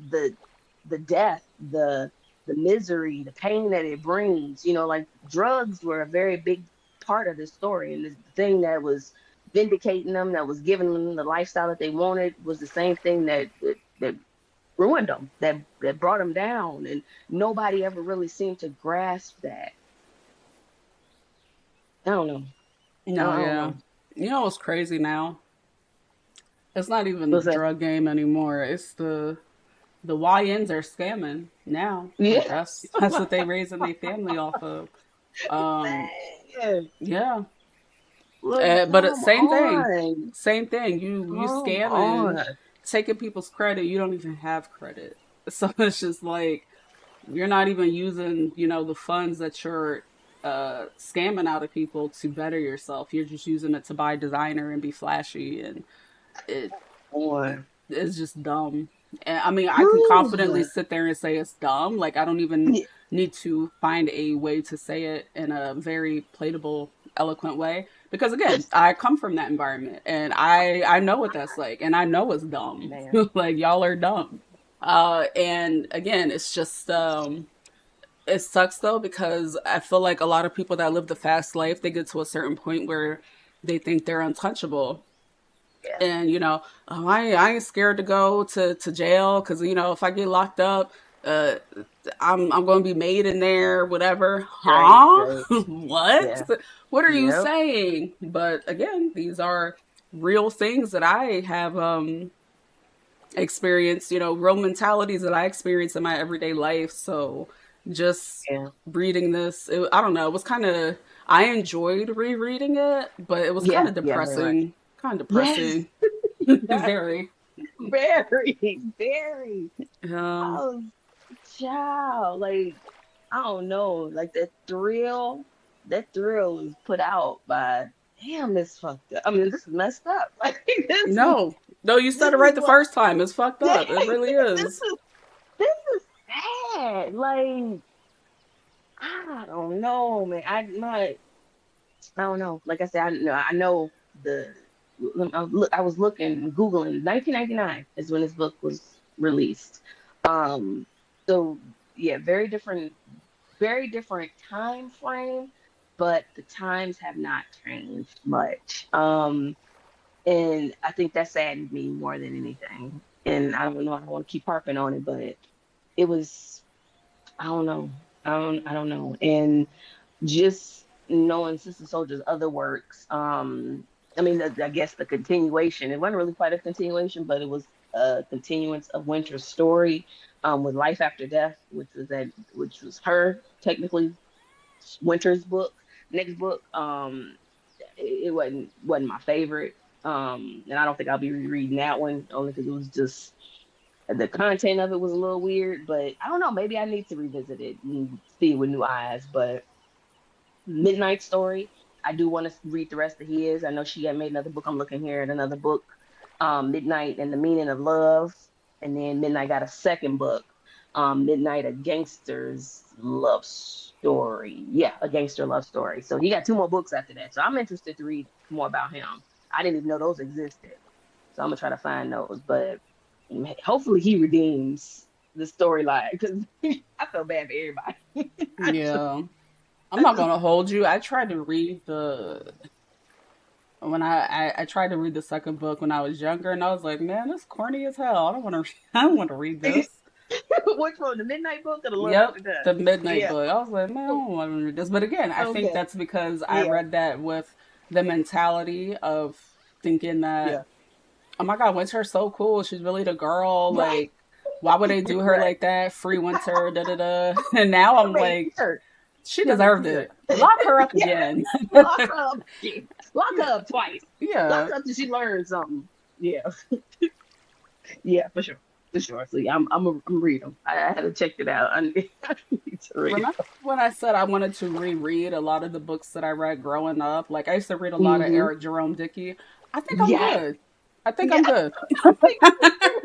the death, the misery, the pain that it brings. You know, like drugs were a very big part of this story, and the thing that was vindicating them, that was giving them the lifestyle that they wanted, was the same thing that ruined them, that brought them down, and nobody ever really seemed to grasp that. I don't know. No, I don't yeah. know. You know what's crazy now? It's not even the What's that? drug game anymore. It's the YNs are scamming now. Like Yeah. that's what they raising their family off of. Um, Man, yeah. look, But it's come same thing. on. Same thing. You Come scamming, on. taking people's credit. You don't even have credit. So it's just like you're not even using, the funds that you're scamming out of people to better yourself. You're just using it to buy designer and be flashy, and it On. it's just dumb. And I mean, I can confidently Whew. sit there and say it's dumb. Like I don't even need to find a way to say it in a very platable, eloquent way. Because again, I come from that environment, and I know what that's like, and I know it's dumb. Man. Like y'all are dumb. And again, it's just it sucks though because I feel like a lot of people that live the fast life, they get to a certain point where they think they're untouchable, Yeah. and oh, I ain't scared to go to jail because if I get locked up, uh, I'm going to be made in there, whatever. Right, Huh? right. What? Yeah. What are you Yep. saying? But again, these are real things that I have experienced. Real mentalities that I experience in my everyday life. So just Yeah. reading this, I don't know. It was kind of I enjoyed rereading it, but it was kind Yeah. of Yeah, very much. depressing. Kind of Yes. depressing. Yes. Very. Very, very. Um, Oh, child. Like, I don't know. Like that thrill is put out by, damn, this fucked up. I mean, this is messed up. Like, no, no, you this said it is right the what, first time. It's fucked this up. It really is. is sad. Like, I don't know, man. I don't know. Like I said, I know the. I was looking, googling. 1999 is when this book was released. Um, so yeah, very different time frame, but the times have not changed much. And I think that saddened me more than anything. And I don't know. I don't want to keep harping on it, but it was. I don't know. I don't know. And just knowing Sister Soldier's other works, I mean, I guess the continuation, it wasn't really quite a continuation, but it was a continuance of Winter's story, with Life After Death, which was her, technically, Winter's book. Next book, it wasn't my favorite. And I don't think I'll be rereading that one, only because it was just, the content of it was a little weird, but I don't know, maybe I need to revisit it and see it with new eyes. But Midnight Story, I do want to read the rest of his. I know she had made another book. I'm looking here at another book, Midnight and the Meaning of Love. And then Midnight got a second book, Midnight, a Gangster's Love Story. Yeah, a Gangster Love Story. So he got two more books after that. So I'm interested to read more about him. I didn't even know those existed. So I'm going to try to find those. But hopefully he redeems the storyline, because I feel bad for everybody. I just, Yeah. I'm I not just gonna hold you. I tried to read the when I tried to read the second book when I was younger, and I was like, man, this corny as hell. I don't want to. I don't want to read this. which one, the Midnight Book or the Love Yep, After Death? the Midnight Yeah. book. I was like, man, I don't want to read this. But again, I think Okay. that's because I Yeah. read that with the mentality of thinking that, Yeah. oh my God, Winter's so cool. She's really the girl. Right. Like, why would they do her Right. like that? Free Winter, da da da. And now She got I'm made a like, t-shirt. she She got made a deserved t-shirt. it. Lock her up Yeah. again. Lock her up. Lock her up twice. Lock Yeah. her up till she learns something. Yeah. Yeah, for sure. for sure. So yeah, I'm read them. I had to check it out. I need to read Remember when I said I wanted to reread a lot of the books that I read growing up? Like I used to read a lot of them. Eric Jerome Dickey. I think I'm Yes, good. I think I'm yes. good. I think so too.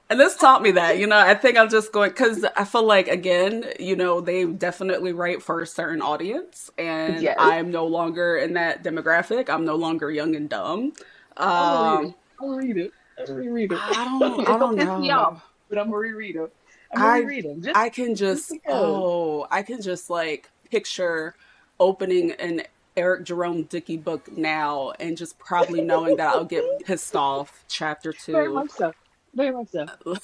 And this taught me that, I think I'm just going because I feel like, again, they definitely write for a certain audience, and Yes, I'm no longer in that demographic. I'm no longer young and dumb. I'm gonna read it. Um, I'm gonna read it. I'm gonna reread it. I It's gonna don't piss me off, know. but I'm gonna reread it. I'm gonna I, reread them I can just just, because. I can just like picture opening an Eric Jerome Dickey book now and just probably knowing that I'll get pissed off chapter Very two. much so. Very much so. Like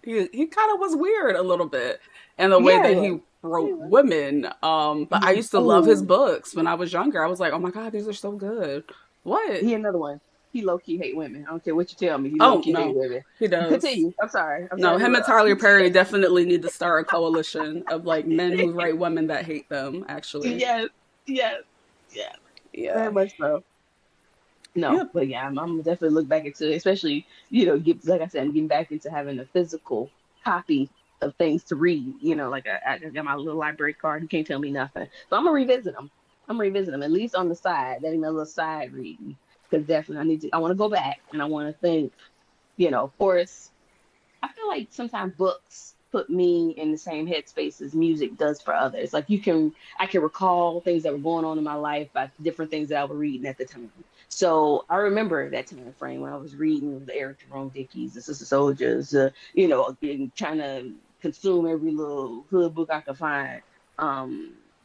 he kind of was weird a little bit in the way Yeah, he that was. he He wrote was. women. But I used to love his Oh, books when I was younger. I was like, oh my god, these are so good. What? he another one. He low key hate women. I don't care what you tell me. He low Oh key hate no, women. he does. Continue. I'm sorry. I'm No, sorry to him and interrupt. Tyler Perry definitely need to start a coalition of like men who write women that hate them. Actually, Yes, yes, yes. Very yeah, much so. No, yep. but yeah, I'm definitely look back into it, especially, get like I said, I'm getting back into having a physical copy of things to read. Like I got my little library card. You can't tell me nothing. So I'm gonna revisit them. I'm gonna revisit them at least on the side. That ain't my little side reading because definitely I need to. I want to go back and I want to think. Of course, I feel like sometimes books put me in the same headspace as music does for others. Like I can recall things that were going on in my life by different things that I was reading at the time. So I remember that time frame when I was reading the Eric Jerome Dickies, the Sister Soldiers, and trying to consume every little hood book I could find.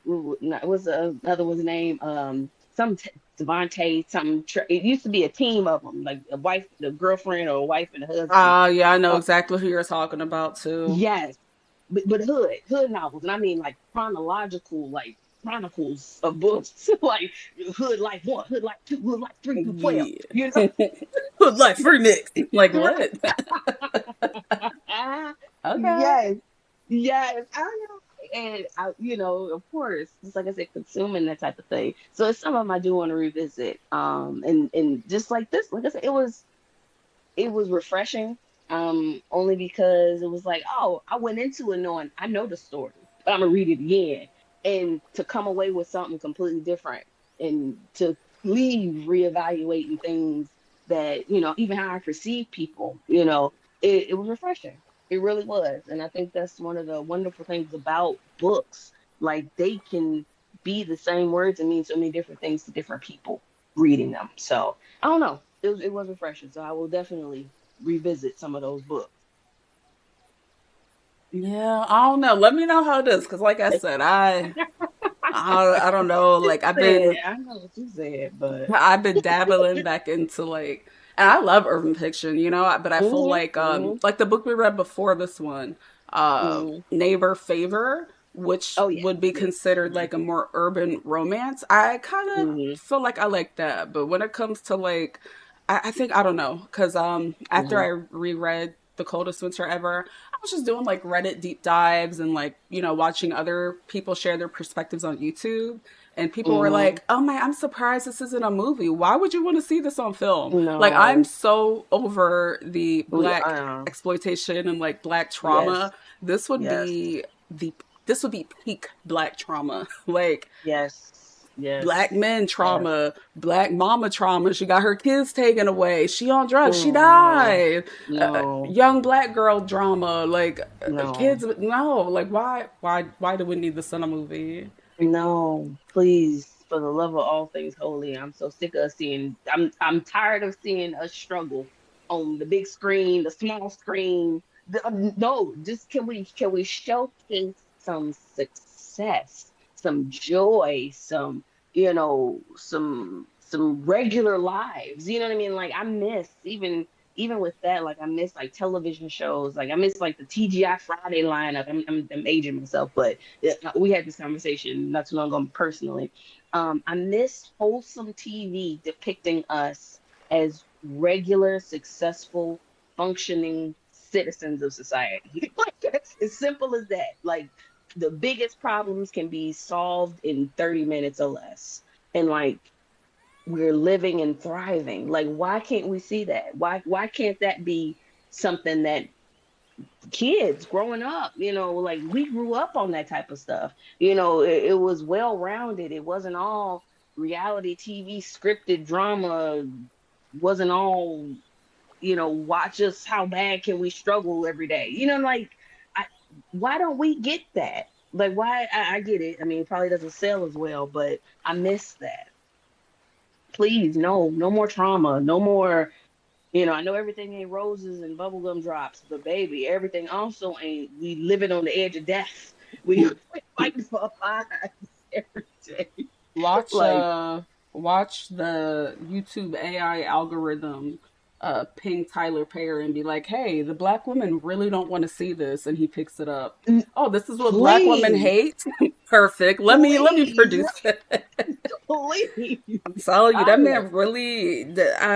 What was another one's name? Some Devontae, something. It used to be a team of them, like a wife, the girlfriend, or a wife and a husband. Yeah, I know Uh, exactly who you're talking about too. yes, but hood novels, and I mean like chronological, like chronicles of books, like Hood Life One, Hood Life Two, Hood Life Three through 12. Yeah. You know, Hood like free Nick. Like what? right? Okay. Yes, yes. I know. And of course, just like I said, consuming that type of thing. So it's some of them I do want to revisit. And just like this, like I said, it was refreshing. Only because it was like, oh, I went into it knowing I know the story, but I'm gonna read it again, and to come away with something completely different, and to leave reevaluating things that even how I perceive people. It was refreshing. It really was, and I think that's one of the wonderful things about books. Like they can be the same words and mean so many different things to different people reading them. So I don't know. It was refreshing. So I will definitely revisit some of those books. Yeah, I don't know. Let me know how it is, because like I said, I don't know. Like I know what you said, but I've been dabbling back into like, and I love urban fiction, but I feel hmm hmm like the book we read before this one, hmm Neighbor Favor, which oh yeah, would be yeah. considered like a more urban romance. I kind of hmm feel like I like that, but when it comes to like, I think I don't know, because after hmm I reread The Coldest Winter Ever, I was just doing like Reddit deep dives and like watching other people share their perspectives on YouTube. And people were hmm like, "Oh my, I'm surprised this isn't a movie. Why would you want to see this on film?" Like, I'm No, so over the we black exploitation and like black yes, trauma. This would yes, be the this would be peak black trauma. Like yes, black yes, men yes. trauma, black mama trauma. She got her kids taken away. She on drugs. She Oh no, died. no, Young black girl drama. Like no, kids. No. Like why do we need this in a movie? no. Please, for the love of all things holy, I'm so sick of seeing. I'm tired of seeing us struggle on the big screen, the small screen. No, just can we showcase some success, some joy, some regular lives. You know what I mean? Like I miss even with that, like I miss like television shows, like I miss like the TGI Friday lineup. I'm aging myself, but we had this conversation not too long ago personally. I miss wholesome TV depicting us as regular, successful, functioning citizens of society. Like as simple as that. Like the biggest problems can be solved in 30 minutes or less. And like we're living and thriving. Like, why can't we see that? Why can't that be something that kids growing up, like we grew up on that type of stuff. It was well rounded. It wasn't all reality TV scripted drama, wasn't all, watch us, how bad can we struggle every day? Like, I why don't we get that? Like, why? I get it. I mean, it probably doesn't sell as well, but I miss that. Please, no, no more trauma, no more. I know everything ain't roses and bubblegum drops, but baby, everything also ain't. We living on the edge of death. We fighting for our lives every day. Watch Like, uh watch the YouTube AI algorithm ping Tyler Perry and be like, "Hey, the black women really don't want to see this," and he picks it up. Oh, this is what black women please, hate. Perfect. Let me please, produce it. please. I'm telling you, that I'm like, man really.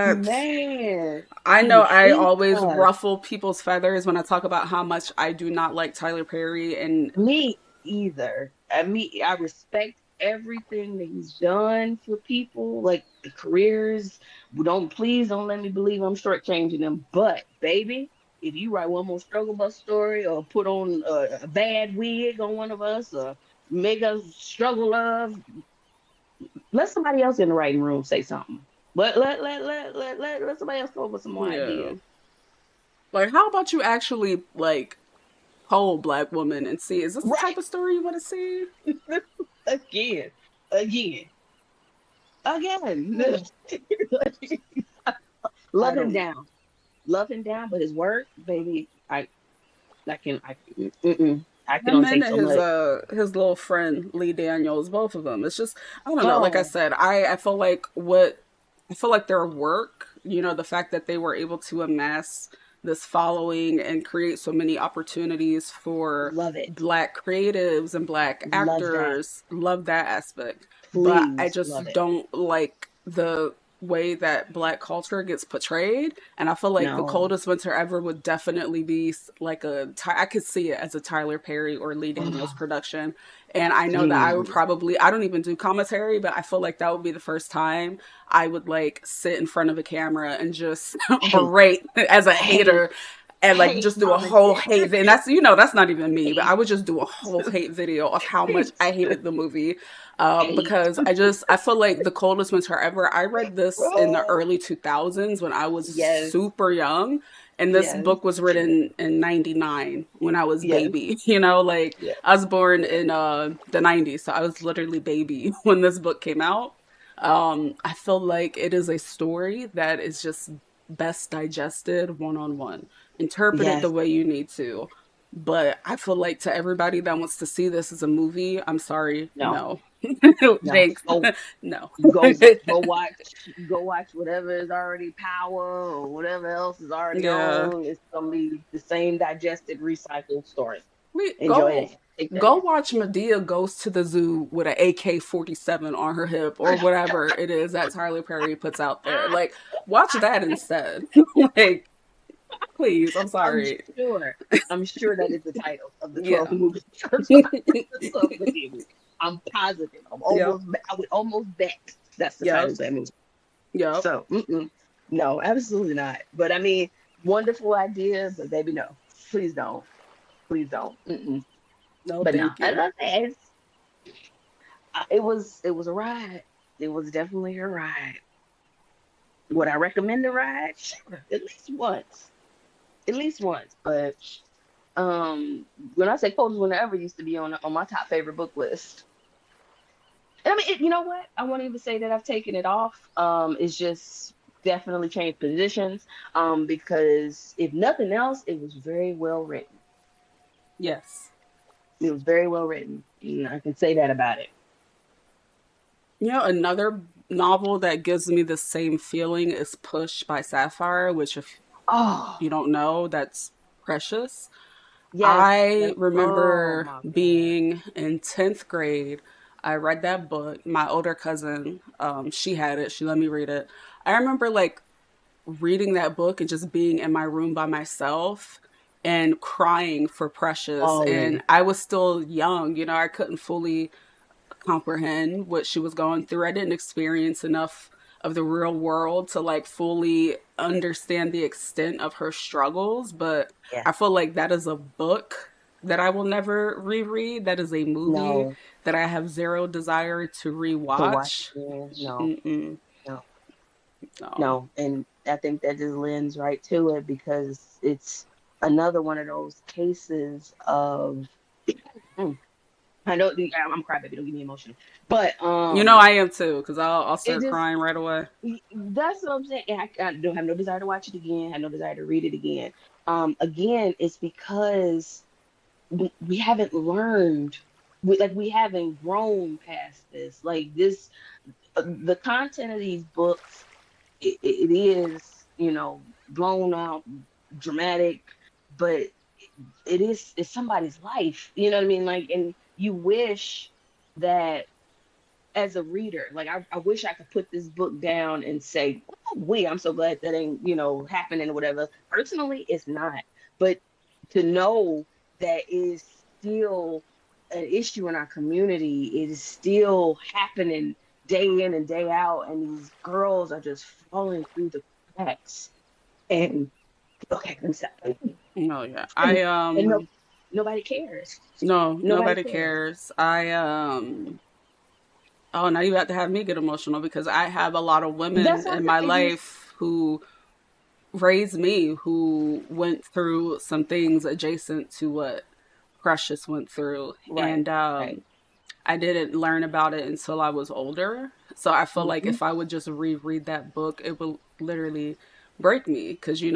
man, I know he I hates always us. ruffle people's feathers when I talk about how much I do not like Tyler Perry, and Me either. I respect everything that he's done for people, like the careers. Don't let me believe I'm shortchanging them. But baby, if you write one more struggle bus story or put on a bad wig on one of us or make us struggle of, let somebody else in the writing room say something. Let somebody else come up with some more yeah. ideas. Like, how about you actually like poll black woman and see, is this the type Right. of story you want to see? Again. Again. Again. I Love him don't know. down. Love him down, but his work, baby, I can Him only and take so much. his little friend Lee Daniels, both of them. It's just, I don't know. Like I Oh, said, I feel like their work, the fact that they were able to amass this following and create so many opportunities for love it. black creatives and black Love that. actors, love that aspect. But I Please love just it. don't like the way that black culture gets portrayed, and I feel like the No. coldest winter ever would definitely be like I could see it as a Tyler Perry or Lee Daniels Oh, production. And I know that I would please. probably, I don't even do commentary, but I feel like that would be the first time I would like sit in front of a camera and just Hate, berate as a hate, hater and like hate just do a whole commentary. hate and that's that's not even me, but I Hate, would just do a whole hate video of how much I hated the movie. hate. Because I feel like the coldest winter ever, I read this in the Oh, early 2000s when I was yes, super young, and this yes, book was written in 99 when I was yes, baby. Like yes, I was born yes. in the 90s, so I was literally baby when this book came out. I feel like it is a story that is just best digested one on one. Interpret it the Yes. way you need to. But I feel like to everybody that wants to see this as a movie, I'm sorry, No, no. no. Thanks. No. Go go watch whatever is already Power or whatever else is already Yeah. on. It's gonna be the same digested recycled story. We Enjoy go that. Take that go in. watch Medea goes to the zoo with an AK-47 on her hip or whatever it is that Tyler Perry puts out there. Like watch that instead. Like please, I'm I'm sorry. sure. I'm sure that is the title of the 12 Yeah. movie. The 12 Medea movie. I'm positive. Yep. I would almost bet that's the title Yep. of that movie. Yep. So, no, absolutely not. But I mean, wonderful idea, but baby, no, please don't, please don't. No, But no, thank I you. love it. It was a ride. It was definitely a ride. Would I recommend the ride? Sure, at least once, at least once. But when I say Coldest Winter Ever used to be on my top favorite book list. And I mean, you know what? I won't even say that I've taken it off. It's just definitely changed positions. Because if nothing else, it was very well written. Yes. It was very well written. I can say that about it. Another novel that gives me the same feeling is Push by Sapphire, which if Oh, you don't know, that's Precious. yes. I Oh remember my God. being in 10th grade. I read that book. My older cousin, she had it. She let me read it. I remember like reading that book and just being in my room by myself and crying for Precious. And Bawling. I was still young, I couldn't fully comprehend what she was going through. I didn't experience enough of the real world to like fully understand the extent of her struggles. But Yeah. I feel like that is a book that I will never reread. That is a movie No. that I have zero desire to To watch rewatch. again. No. Mm-mm, No. no. No. And I think that just lends right to it because it's another one of those cases of mm, I know I'm crybaby, don't get me emotional. But You know I am too, because I'll it start just crying right away. that's what I'm saying. And I don't have no desire to watch it again, I have no desire to read it again. Again, it's because we haven't learned we haven't grown past this. Like this the content of these books, it is, blown out, dramatic, but it's somebody's life. You know what I mean? Like, and you wish that as a reader, like I wish I could put this book down and say, oh, I'm so glad that ain't, happening or whatever. Personally, it's not. But to know that is still an issue in our community, it is still happening day in and day out, and these girls are just falling through the cracks. And okay, let me stop. No, yeah. And, and no, nobody cares. No, Nobody nobody cares. cares. Oh, now you have to have me get emotional because I have a lot of women That's what in I'm my saying. Just life who raised me, who went through some things adjacent to what Precious went through. right, And right. I didn't learn about it until I was older. So I feel like Hmm. if I would just reread that book, it would literally break me because Yeah.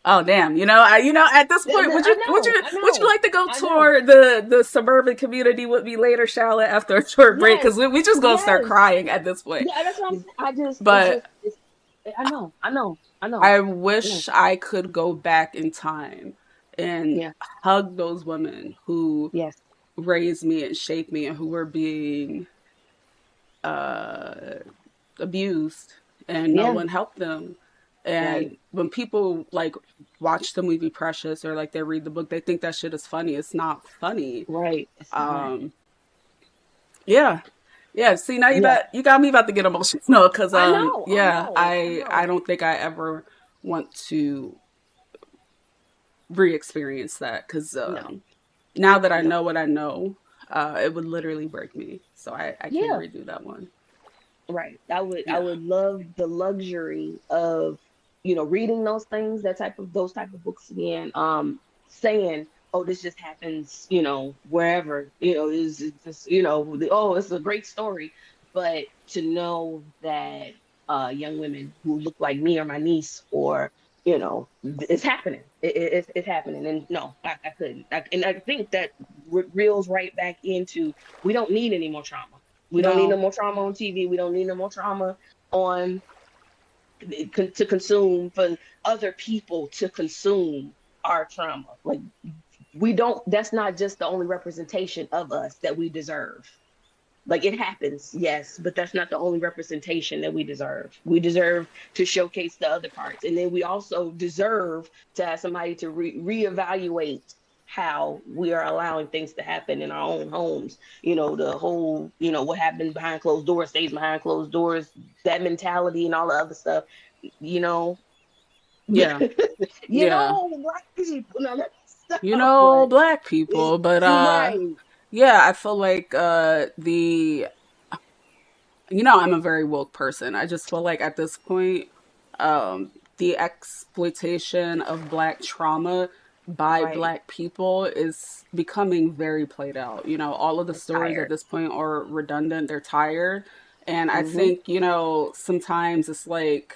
oh damn, at this point would I you would know, you I would you know, like to go I know. tour the suburban community with me later, Charlotte, after a short break? Yes, Because we just gonna start yes. crying at this point. Yeah, that's what I'm saying. But I know, I know, I know, I I know. wish I could go back in time and Yeah, hug those women who yes, raised me and shaped me and who were being uh, abused and no yeah, one helped them. right, And when people like watch the movie Precious or like they read the book, they think that shit is funny. It's not funny. right. It's not. Um, yeah, yeah. See, now Yeah, you got me about to get emotional. No, because I know, I yeah, know, I I know. don't think I ever want to re-experience that because No, now that I no. know what I know, it would literally break me. So I can't Yeah, redo that one. right. I Yeah. would love the luxury of, reading those things, those type of books again. Saying, oh, this just happens, wherever, it's just, oh, it's a great story. But to know that young women who look like me or my niece or it's happening. It's happening. And no, I couldn't. And I think that reels right back into we don't need any more trauma. We don't need no No. more trauma on TV. We don't need no more trauma on to consume for other people to consume our trauma. Like we don't. That's not just the only representation of us that we deserve. Like it happens, yes, but that's not the only representation that we deserve. We deserve to showcase the other parts, and then we also deserve to have somebody to reevaluate how we are allowing things to happen in our own homes. The whole, what happens behind closed doors stays behind closed doors. That mentality and all the other stuff. You know, Yeah. Yeah. black people, none of that You stuff. know, But black people, but you're right. yeah, I feel like I'm a very woke person. I just feel like at this point, the exploitation of black trauma by Right. black people is becoming very played out. All of the I'm stories at tired. this point are redundant, they're tired. And I Hmm. think, sometimes it's like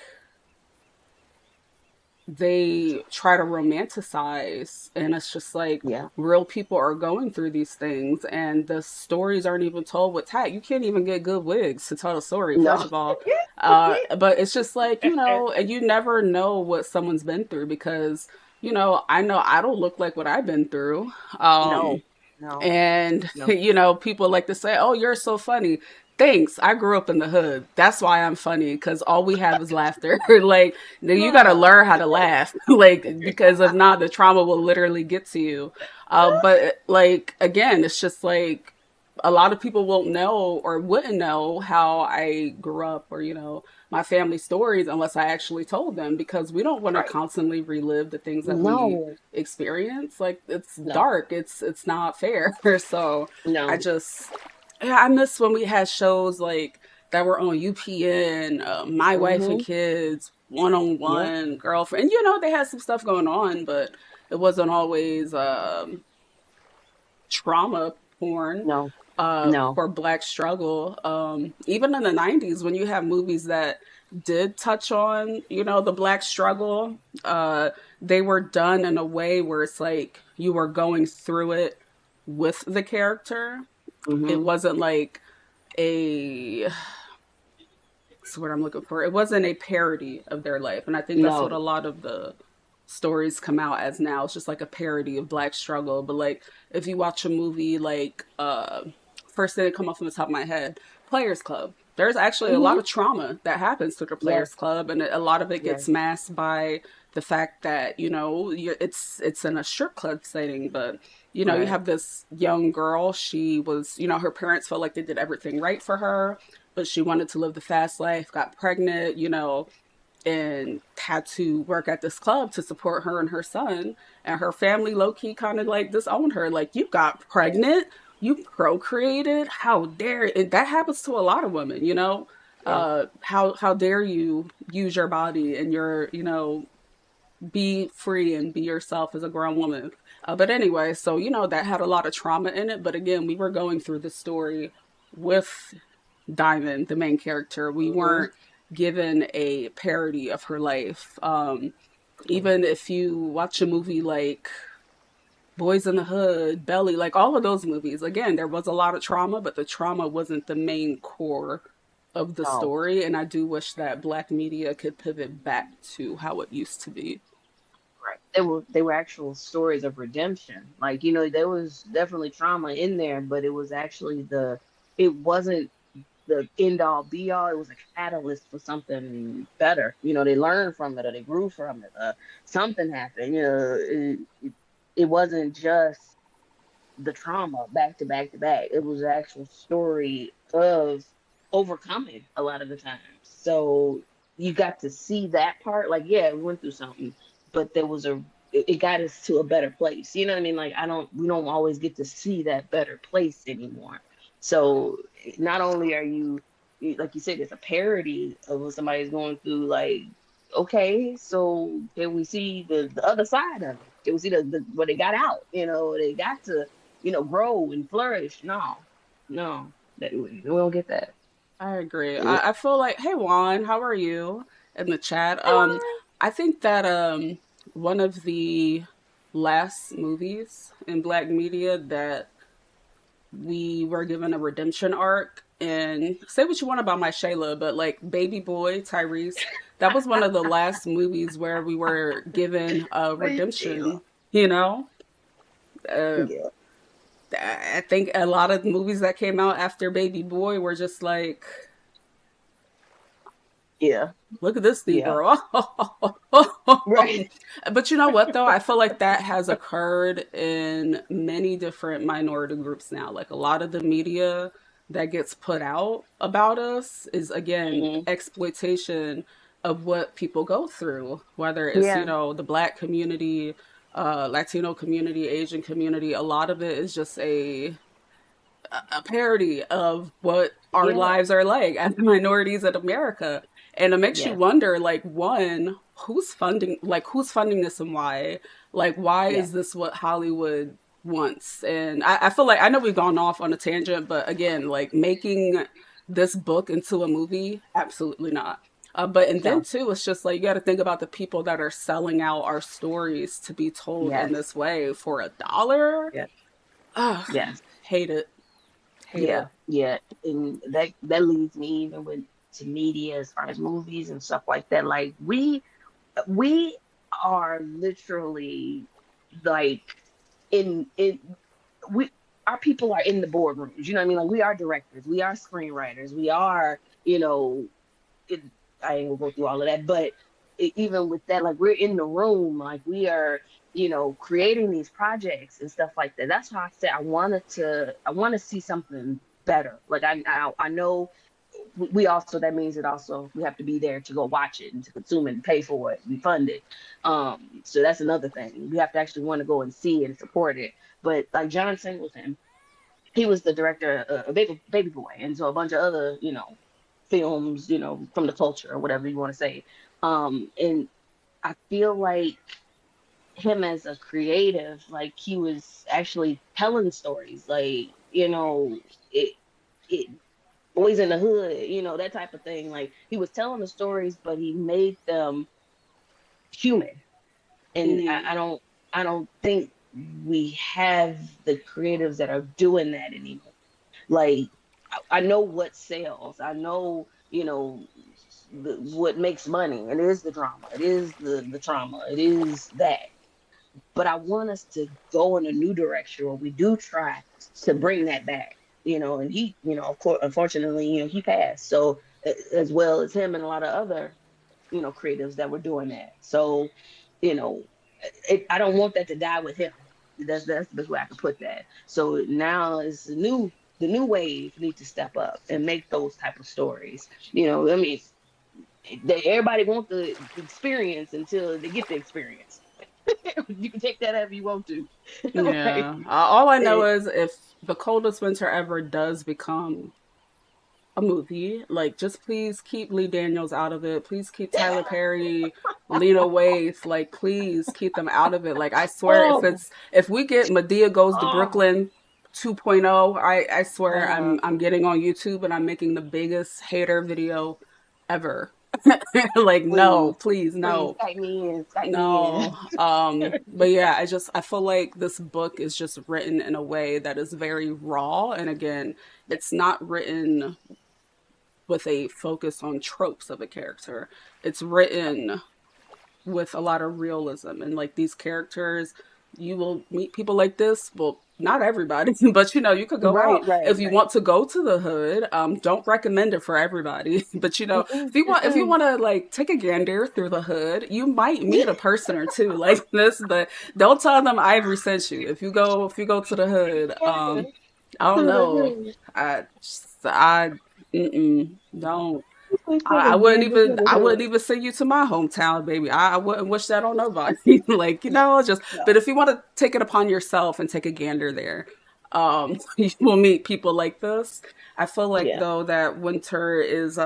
they try to romanticize, and it's just like Yeah. real people are going through these things and the stories aren't even told with tact. You can't even get good wigs to tell the story, first No. of all. But it's just like, and you never know what someone's been through because I know I don't look like what I've been through. No, no, And, no. people like to say, oh, you're so funny. Thanks. I grew up in the hood. That's why I'm funny because all we have is laughter. Like, you got to Huh. learn how to laugh. Like, because if not, the trauma will literally get to you. But, like, again, it's just like, a lot of people won't know or wouldn't know how I grew up or, my family stories unless I actually told them because we don't want to Right. constantly relive the things that we No, experience. Like it's no, dark. It's not fair. So I no. just yeah, I miss when we had shows like that were on UPN, My Wife and Mm-hmm. Kids, One on Yep. One, Girlfriend. They had some stuff going on, but it wasn't always trauma porn No, no. for Black struggle. Even in the 90s, when you have movies that did touch on, the Black struggle, they were done in a way where it's like you were going through it with the character. It Mm-hmm. wasn't like a that's what I'm looking for. It wasn't a parody of their life. And I think that's what a No. lot of the stories come out as now. It's just like a parody of Black struggle. But like if you watch a movie like first thing that come off from the top of my head, Players Club. There's actually a lot Mm-hmm. of trauma that happens through the Yes. Players Club, and a lot of it Yes. gets masked by the fact that it's in a strip club setting, but you Right. have this young girl. She was, her parents felt like they did everything right for her, but she wanted to live the fast life, got pregnant, and had to work at this club to support her and her son. And her family low key kind of like disowned her. Like, you got Yes. pregnant, you procreated, how dare and that happens to a lot of women, Yes. how dare you use your body and your, be free and be yourself as a grown woman. But anyway, so that had a lot of trauma in it. But again, we were going through the story with Diamond, the main character. We Mm-hmm. weren't given a parody of her life. Even if you watch a movie like Boys in the Hood, Belly, like all of those movies, again, there was a lot of trauma, but the trauma wasn't the main core of the No. story. And I do wish that Black media could pivot back to how it used to be. Right. They were actual stories of redemption. Like, there was definitely trauma in there, but it wasn't the end all be all. It was a catalyst for something better. They learned from it or they grew from it. Something happened. It wasn't just the trauma back to back to back. It was an actual story of overcoming a lot of the times. So you got to see that part. Like, yeah, we went through something, but it got us to a better place. You know what I mean? Like, we don't always get to see that better place anymore. So not only are you, like you said, it's a parody of what somebody's going through. Like, okay, so can we see the other side of it? Can we see the what they got out? They got to grow and flourish. No, no, we don't get that. I agree. Yeah. I feel like, hey Juan, how are you? In the chat. Hey, Ron. I think that one of the last movies in Black media that we were given a redemption arc, and say what you want about my Shayla, but like Baby Boy Tyrese, that was one of the last movies where we were given a Wait, Sheila. redemption, you know? Uh, Yeah, I think a lot of movies that came out after Baby Boy were just like, yeah, look at this yeah. Negro. Right. But you know what though? I feel like that has occurred in many different minority groups now. Like a lot of the media that gets put out about us is again Hmm. exploitation of what people go through, whether it's, Yeah, the Black community, Latino community, Asian community. A lot of it is just a parody of what our yeah, lives are like as minorities in America. And it makes you yes, wonder, like, one, who's funding this and why? Like, why yeah, is this what Hollywood wants? And I feel like I know we've gone off on a tangent, but again, like making this book into a movie, absolutely not. But and then no, too, it's just like you got to think about the people that are selling out our stories to be told in yes, this way for $1. yes, Ugh, yes, hate it, hate yeah, it. yeah. And that leads me even with to media as far as movies and stuff like that. Like we are literally like in we our people are in the boardrooms. You know what I mean? Like we are directors, we are screenwriters, we are, it, I ain't gonna go through all of that, but even with that, like we're in the room, like we are, creating these projects and stuff like that. That's why I said I want to see something better. Like I know we also, that means that also we have to be there to go watch it and to consume it and pay for it and fund it. So that's another thing. We have to actually want to go and see it and support it. But like John Singleton, he was the director of Baby Boy, and so a bunch of other, films, from the culture or whatever you want to say. And I feel like him as a creative, like he was actually telling stories, like, it, it boys in the hood, that type of thing. Like he was telling the stories, but he made them human. And Mm-hmm. I don't think we have the creatives that are doing that anymore. Like I know what sells. I know, what makes money. It is the drama. It is the trauma. It is that. But I want us to go in a new direction where we do try to bring that back. And he, of course, unfortunately, he passed. So as well as him and a lot of other, creatives that were doing that. So, you know, I don't want that to die with him. That's the best way I can put that. So now is the new wave need to step up and make those type of stories. I mean, everybody want the experience until they get the experience. You can take that however you want to. Like, Yeah. All I know it, is if the coldest winter ever does become a movie, like just please keep Lee Daniels out of it. Please keep Tyler Perry, Lena Waithe. Like please keep them out of it. Like I swear, oh, if we get Medea Goes to oh, Brooklyn 2.0, I swear uh, I'm getting on YouTube and I'm making the biggest hater video ever. Like no, please, please please, no. type me No. But yeah, I feel like this book is just written in a way that is very raw. And again, it's not written with a focus on tropes of a character. It's written with a lot of realism and like these characters, you will meet people like this. Well, not everybody, but you could go right, out right, if you right. want to go to the hood. Don't recommend it for everybody, but Mm-mm, if you mm-mm. want to like take a gander through the hood, you might meet a person or two like this. But don't tell them Ivory sent you. If you go to the hood, Yeah, I don't to the know. hood. I don't. Let's take a gander to the I wouldn't hood. even send you to my hometown, baby. I wouldn't wish that on nobody. Like, just No. but if you want to take it upon yourself and take a gander there, you will meet people like this. I feel like Yeah. though that Winter is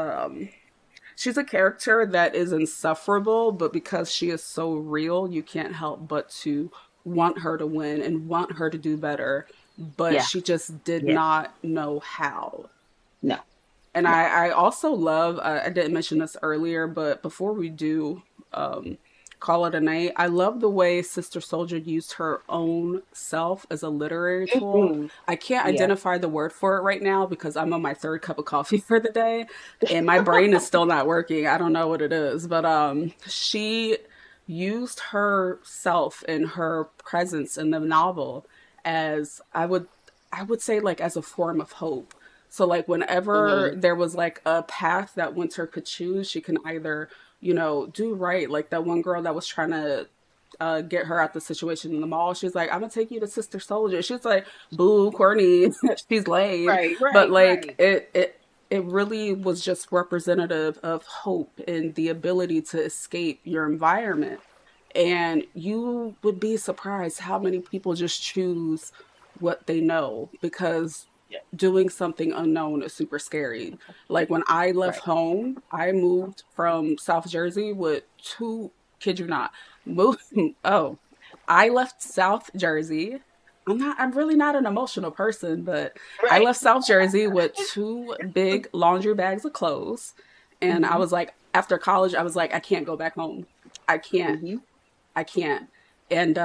she's a character that is insufferable, but because she is so real, you can't help but to want her to win and want her to do better. But Yeah. she just did Yeah. not know how. No. And No. I also love, I didn't mention this earlier, but before we do call it a night, I love the way Sister Souljah used her own self as a literary tool. Mm-mm. I can't Yeah. identify the word for it right now because I'm on my third cup of coffee for the day and my brain is still not working. I don't know what it is, but she used herself and her presence in the novel as I would say like as a form of hope. So like whenever Mm-hmm. there was like a path that Winter could choose, she can either, do right. Like that one girl that was trying to get her out the situation in the mall. She's like, I'm gonna take you to Sister Souljah. She's like, boo, corny. She's lame. Right, But right, like right. it really was just representative of hope and the ability to escape your environment. And you would be surprised how many people just choose what they know because Yeah. doing something unknown is super scary. Like when I left Right. home, I moved from South Jersey with two, kid you not, moved, oh, I left South Jersey. I'm really not an emotional person, but I Right. left South Jersey with two big laundry bags of clothes. And I Mm-hmm. was like, after college, I was like, I can't go back home. I can't. Mm-hmm. I can't. And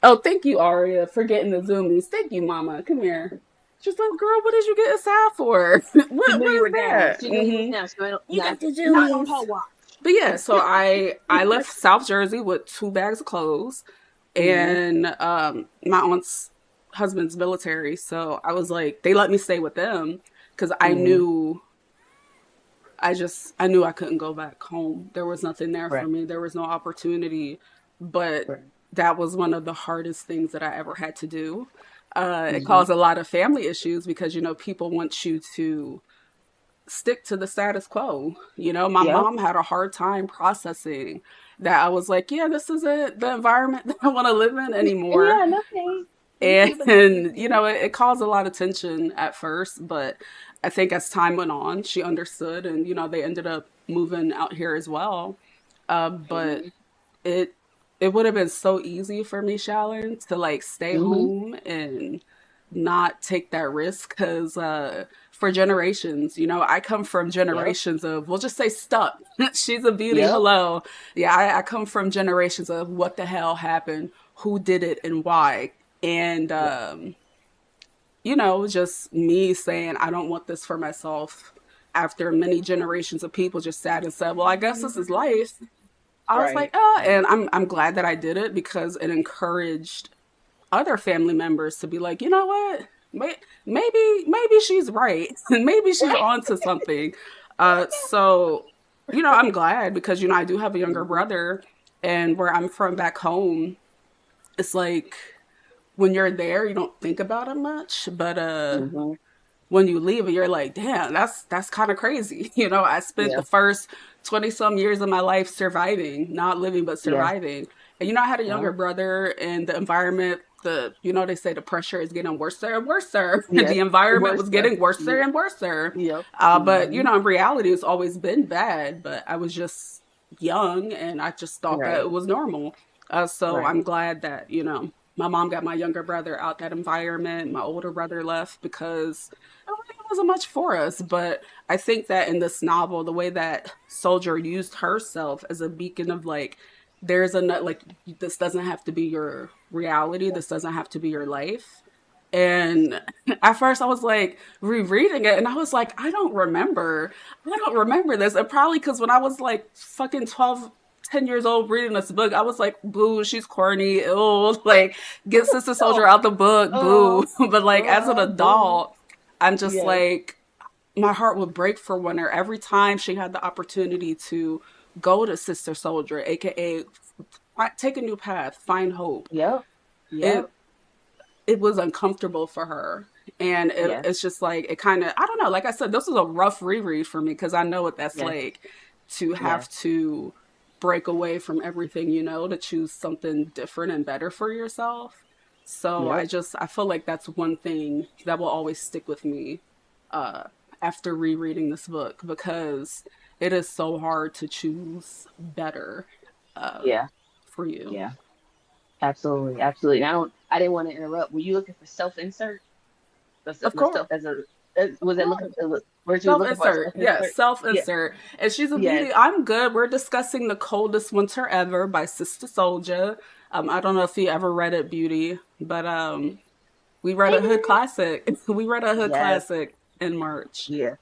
oh, thank you, Aria, for getting the zoomies. Thank you, Mama. Come here. She's like, girl, what did you get sad for? She knew you What were is down. that? She knew you was down. She went, You not, got the not on her zoomies. watch. But yeah, so I left South Jersey with two bags of clothes, Mm-hmm. and my aunt's husband's military. So I was like, they let me stay with them because Mm-hmm. I knew I couldn't go back home. There was nothing there for Right. me. There was no opportunity. but Right. that was one of the hardest things that I ever had to do. It Hmm. caused a lot of family issues because, people want you to stick to the status quo. My Yep. mom had a hard time processing that I was like, yeah, this isn't the environment that I want to live in anymore. Yeah, no hate. Thank And, you, but no thank you. it caused a lot of tension at first, but I think as time went on, she understood and, they ended up moving out here as well. But Hmm. it it would have been so easy for me, Shallon, to like stay Hmm. home and not take that risk because for generations, I come from Yep. generations of, we'll just say stuck. She's a beauty. Yep. Hello. Yeah, I come from generations of what the hell happened, who did it, and why. And, Yep. just me saying, I don't want this for myself after many generations of people just sat and said, well, I guess this is life. I was like, Right. oh, Right. and I'm glad that I did it because it encouraged other family members to be like, you know what? Maybe she's right. Maybe she's Right. on to something. So, I'm glad because, I do have a younger Hmm. brother, and where I'm from back home, it's like when you're there, you don't think about it much, but Hmm. when you leave it, you're like, damn, that's kind of crazy. I spent Yeah. the first 20 some years of my life surviving, not living, but Yeah. surviving. And, I had a younger Yeah. brother, and the environment, they say the pressure is getting worse and worse. Yes. The environment Worse. was getting worse Yep. and worse. Yep. But, Hmm. in reality, it's always been bad, but I was just young and I just thought that Right. it was normal. So Right. I'm glad that, my mom got my younger brother out that environment. My older brother left because it really wasn't much for us. But I think that in this novel, the way that Soldier used herself as a beacon of like, there's a like, this doesn't have to be your reality. This doesn't have to be your life. And at first I was like rereading it and I was like, I don't remember this. And probably because when I was like fucking 12, 10 years old reading this book, I was like, boo, she's corny. Ew, like, get Sister Soldier Oh. out the book, boo. Oh. But like, as an Boo. adult, I'm just Yes. like, my heart would break for Winter every time she had the opportunity to go to Sister Soldier, aka take a new path, find hope. Yep. It Yep. it was uncomfortable for her. And Yes. it's just like, it kind of, I don't know, like I said, this was a rough reread for me because I know what that's Yes. like to Yes. have to break away from everything, to choose something different and better for yourself. So Yep. I feel like that's one thing that will always stick with me uh, after rereading this book because it is so hard to choose better uh, Yeah. for you. Yeah. Absolutely. Absolutely. I didn't want to interrupt. Were you looking for self-insert? Of The course. stuff as a was that looking were you Self looking for a insert. Yes, self-insert? self Yeah. insert. And she's a Yes. beauty. I'm good. We're discussing The Coldest Winter Ever by Sista Souljah. I don't know if you ever read it, Beauty, but we read a hood classic. We read a hood Yes. classic in March. Yeah.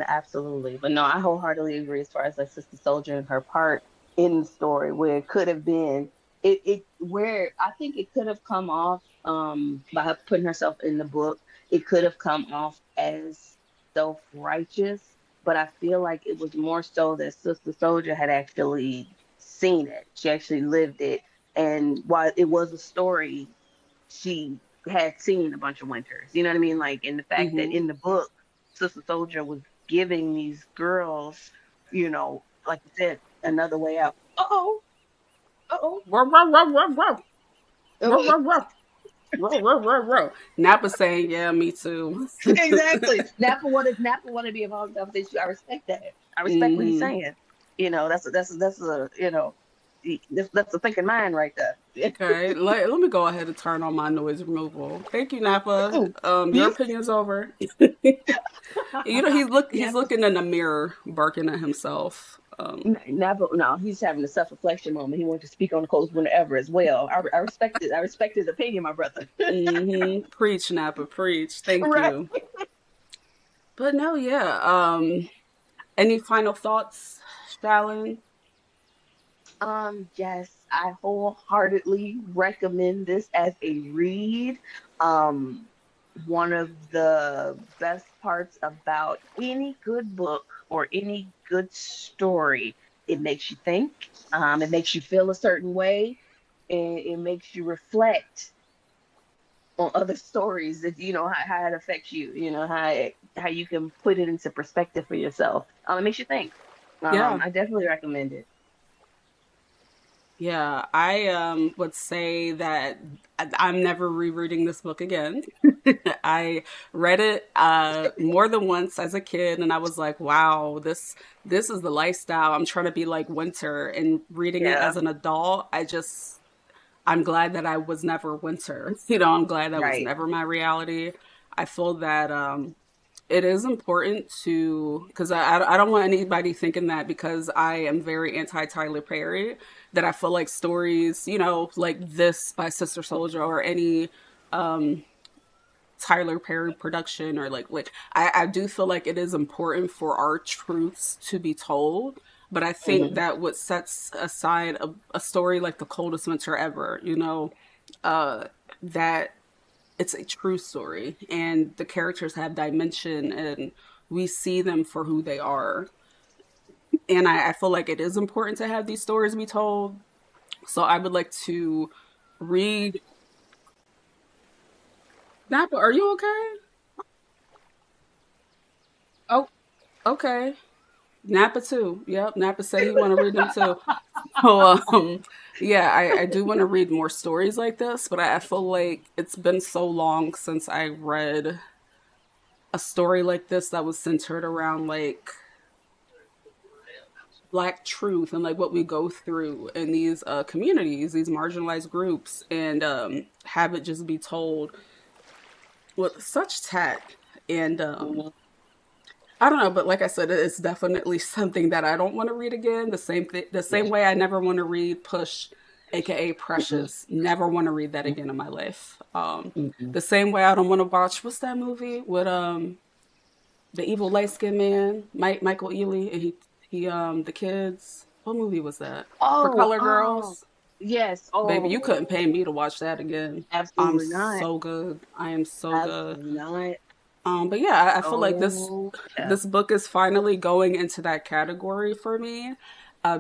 Absolutely. But no, I wholeheartedly agree as far as like Sister Soldier and her part in the story where it could have been it where I think it could have come off by her putting herself in the book, it could have come off as self-righteous, but I feel like it was more so that Sister Soldier had actually seen it. She actually lived it. And while it was a story, she had seen a bunch of winters. You know what I mean? Like in the fact that Mm-hmm. in the book, Sister Soldier was giving these girls, like you said, another way out. Uh-oh. Uh-oh. Ruh, ruh, ruh, ruh, ruh. Ruh, ruh, ruh. Ruh, ruh, ruh, ruh. Napa saying, yeah, me too. Exactly. Napa want to be involved in the conversation. I respect that. I respect what he's Mm-hmm. saying. That's a that's a thinking mind right there. Okay, let me go ahead and turn on my noise removal. Thank you, Napa. Mm. Your opinion's over. He's Yeah. looking in the mirror, barking at himself. Napa, no, he's having a self-reflection moment. He wanted to speak on the coldest winter ever as well. I respect it. I respect his opinion, my brother. Preach, Napa, preach. Thank Right. you. But no, yeah. Any final thoughts, Stalin? Yes, I wholeheartedly recommend this as a read. Um, One of the best parts about any good book or any good story, it makes you think. It makes you feel a certain way. and it makes you reflect on other stories that how it affects you, how you can put it into perspective for yourself. It makes you think. Yeah. I definitely recommend it. Yeah, I would say that I'm never rereading this book again. I read it more than once as a kid, and I was like, "Wow, this is the lifestyle. I'm trying to be like Winter." And reading it Yeah, as an adult, I'm glad that I was never Winter. You know, I'm glad that was right. never my reality. I feel that it is important to, because I don't want anybody thinking that because I am very anti Tyler Perry, that I feel like stories, you know, like this by Sister Souljah or any Tyler Perry production or like I do feel like it is important for our truths to be told. But I think Hmm. that what sets aside a story like The Coldest Winter Ever, you know, that it's a true story and the characters have dimension and we see them for who they are. And I feel like it is important to have these stories be told. So I would like to read. Napa, are you okay? Oh, okay. Napa too. Yep, Napa said he want to read them too. So, yeah, I do want to read more stories like this, but I feel like it's been so long since I read a story like this that was centered around like black truth and like what we go through in these communities, these marginalized groups, and have it just be told with such tact. And Hmm. I don't know, but like I said, it's definitely something that I don't want to read again. The Yeah. same way I never want to read Push, aka Hmm. Precious. Never want to read that again in my life. Hmm. The same way I don't want to watch what's that movie with the evil light skinned man, Michael Ealy, and he the kids. What movie was that? For Oh, Color oh, Girls. yes. Baby, you couldn't pay Oh, me to watch that again. I'm absolutely not. so good. I am so good. Absolutely not. But yeah, I feel like Oh, yeah. this book is finally going into that category for me,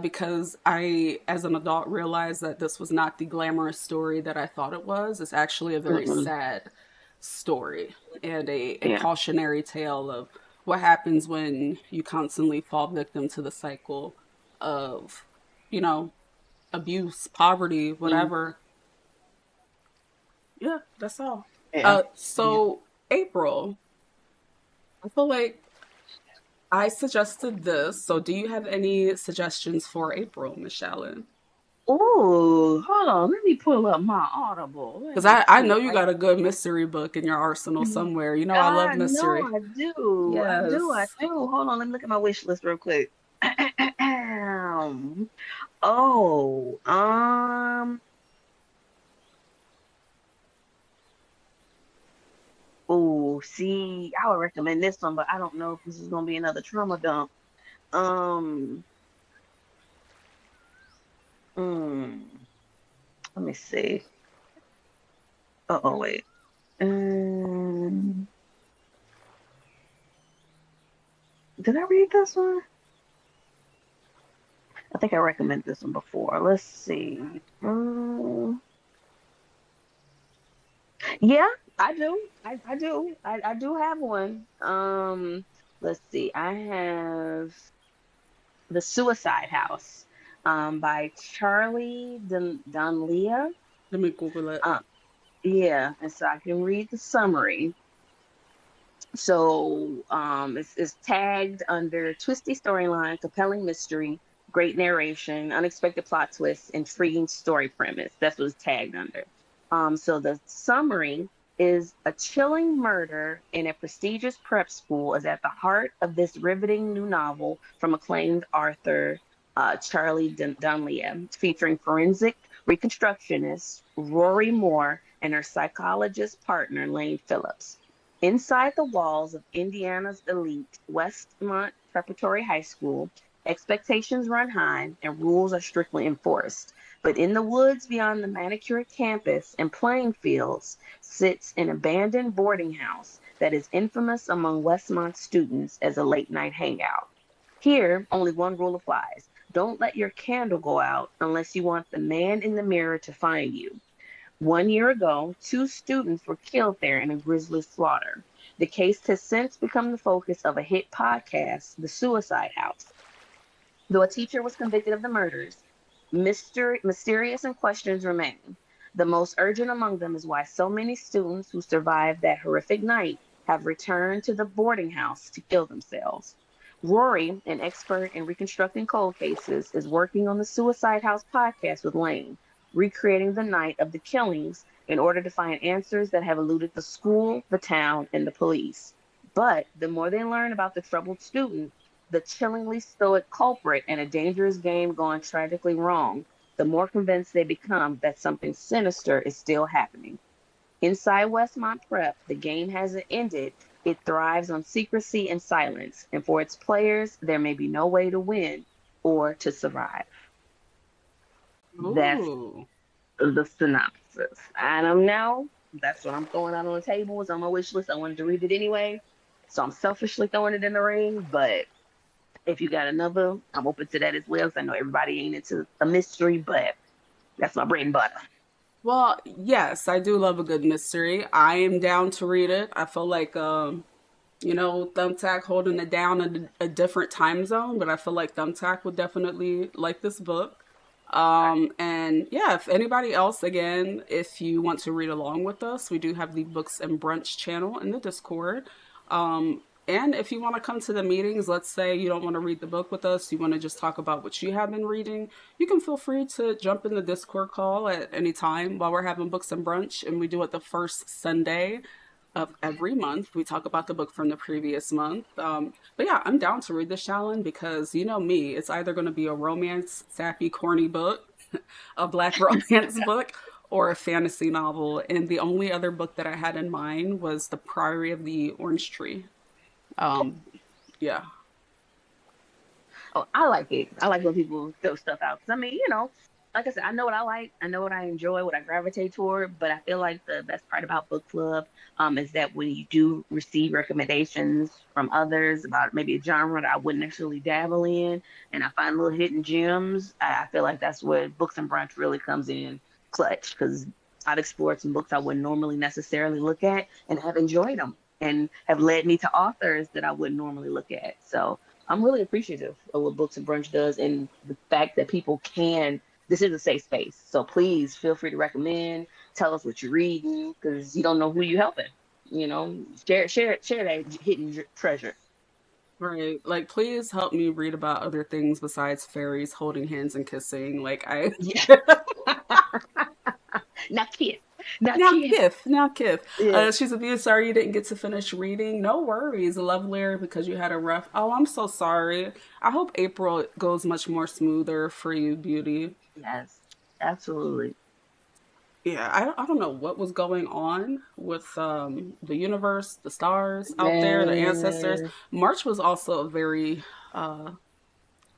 because I, as an adult, realized that this was not the glamorous story that I thought it was. It's actually a very Mm-mm. sad story and a Yeah. cautionary tale of what happens when you constantly fall victim to the cycle of, you know, abuse, poverty, Mm. whatever. Yeah, that's all. Yeah. Yeah. So April, I feel like I suggested this. So do you have any suggestions for April, Miss Shallon? Oh, hold on. Let me pull up my Audible. Let Because me I see. know you got a good mystery book in your arsenal somewhere. You know I love I know mystery. I do. I do. I Yes. do. Hold on. Let me look at my wish list real quick. Oh, oh, see, I would recommend this one, but I don't know if this is gonna be another trauma dump. Um, mm, Let me see. Oh, wait. Um, did I read this one? I think I recommended this one before. Let's see. Yeah, I do. I do. I do have one. Let's see. I have The Suicide House, by Charlie Dunlea. Let me Google it. Um, yeah, and so I can read the summary. So it's tagged under twisty storyline, compelling mystery, great narration, unexpected plot twists, intriguing story premise. That's what it's tagged under. So the summary is: a chilling murder in a prestigious prep school is at the heart of this riveting new novel from acclaimed author Charlie Dunlea, featuring forensic reconstructionist Rory Moore and her psychologist partner Lane Phillips. Inside the walls of Indiana's elite Westmont Preparatory High School, expectations run high and rules are strictly enforced. But in the woods beyond the manicured campus and playing fields sits an abandoned boarding house that is infamous among Westmont students as a late night hangout. Here, only one rule applies: Don't let your candle go out unless you want the man in the mirror to find you. 1 year ago, two students were killed there in a grisly slaughter. The case has since become the focus of a hit podcast, The Suicide House. Though a teacher was convicted of the murders, mysterious and questions remain. The most urgent among them is why so many students who survived that horrific night have returned to the boarding house to kill themselves. Rory, an expert in reconstructing cold cases, is working on the Suicide House podcast with Lane, recreating the night of the killings in order to find answers that have eluded the school, the town, and the police. But the more they learn about the troubled student, the chillingly stoic culprit in a dangerous game gone tragically wrong, the more convinced they become that something sinister is still happening. Inside Westmont Prep, the game hasn't ended. It thrives on secrecy and silence, and for its players, there may be no way to win or to survive. That's Ooh. the synopsis. I don't know. That's what I'm throwing out on the table. It's on my wish list. I wanted to read it anyway. So I'm selfishly throwing it in the ring, but if you got another, I'm open to that as well. Because I know everybody ain't into a mystery, but that's my bread and butter. Well, yes, I do love a good mystery. I am down to read it. I feel like Thumbtack holding it down in a different time zone, but I feel like Thumbtack would definitely like this book. And yeah, if anybody else, again, if you want to read along with us, we do have the Books and Brunch channel in the Discord. And if you want to come to the meetings, let's say you don't want to read the book with us, you want to just talk about what you have been reading, you can feel free to jump in the Discord call at any time while we're having Books and Brunch. And we do it the first Sunday of every month. We talk about the book from the previous month. But yeah, I'm down to read this, Shallon, because you know me, it's either going to be a romance, sappy, corny book, a black romance book, or a fantasy novel. And the only other book that I had in mind was The Priory of the Orange Tree. Um, yeah. Oh, I like it. I like when people throw stuff out. 'Cause I mean, like I said, I know what I like. I know what I enjoy, what I gravitate toward. But I feel like the best part about book club is that when you do receive recommendations from others about maybe a genre that I wouldn't necessarily dabble in, and I find little hidden gems, I feel like that's where Books and Brunch really comes in clutch because I've explored some books I wouldn't normally necessarily look at and have enjoyed them and have led me to authors that I wouldn't normally look at. So I'm really appreciative of what Books and Brunch does and the fact that people can. This is a safe space, so please feel free to recommend. Tell us what you're reading because you don't know who you're helping. Share that hidden treasure. Right. Like, please help me read about other things besides fairies holding hands and kissing. Like, I. Yeah, not kids, not Now, kids. Kith. Now, Kith. Yeah. She's abused. Sorry you didn't get to finish reading. No worries, lovelier, because you had a rough. Oh, I'm so sorry. I hope April goes much more smoother for you, beauty. Yes, absolutely. Yeah, I don't know what was going on with the universe, the stars out there, the ancestors. Man, March was also a very uh,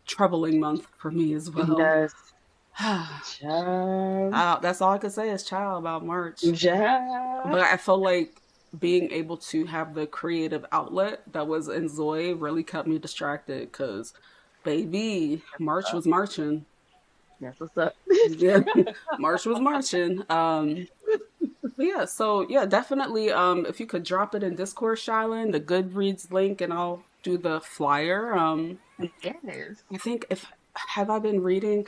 troubling month for me as well. yes, child, That's all I could say is child about March. child. But I felt like being able to have the creative outlet that was in Zoe really kept me distracted because, baby, March was marching. That's what's up. Yeah, March was marching. But yeah, so yeah, definitely. If you could drop it in Discord, Shylin, the Goodreads link, and I'll do the flyer. Yes. I think if have I been reading?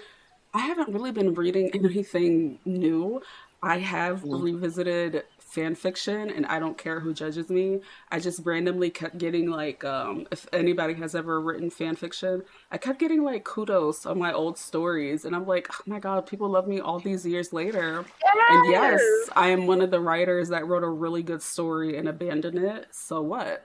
I haven't really been reading anything new. I have revisited fan fiction, and I don't care who judges me. I just randomly kept getting like, if anybody has ever written fan fiction, I kept getting like kudos on my old stories, and I'm like, oh my god, people love me all these years later. And yes, Yes. I am one of the writers that wrote a really good story and abandoned it. So what?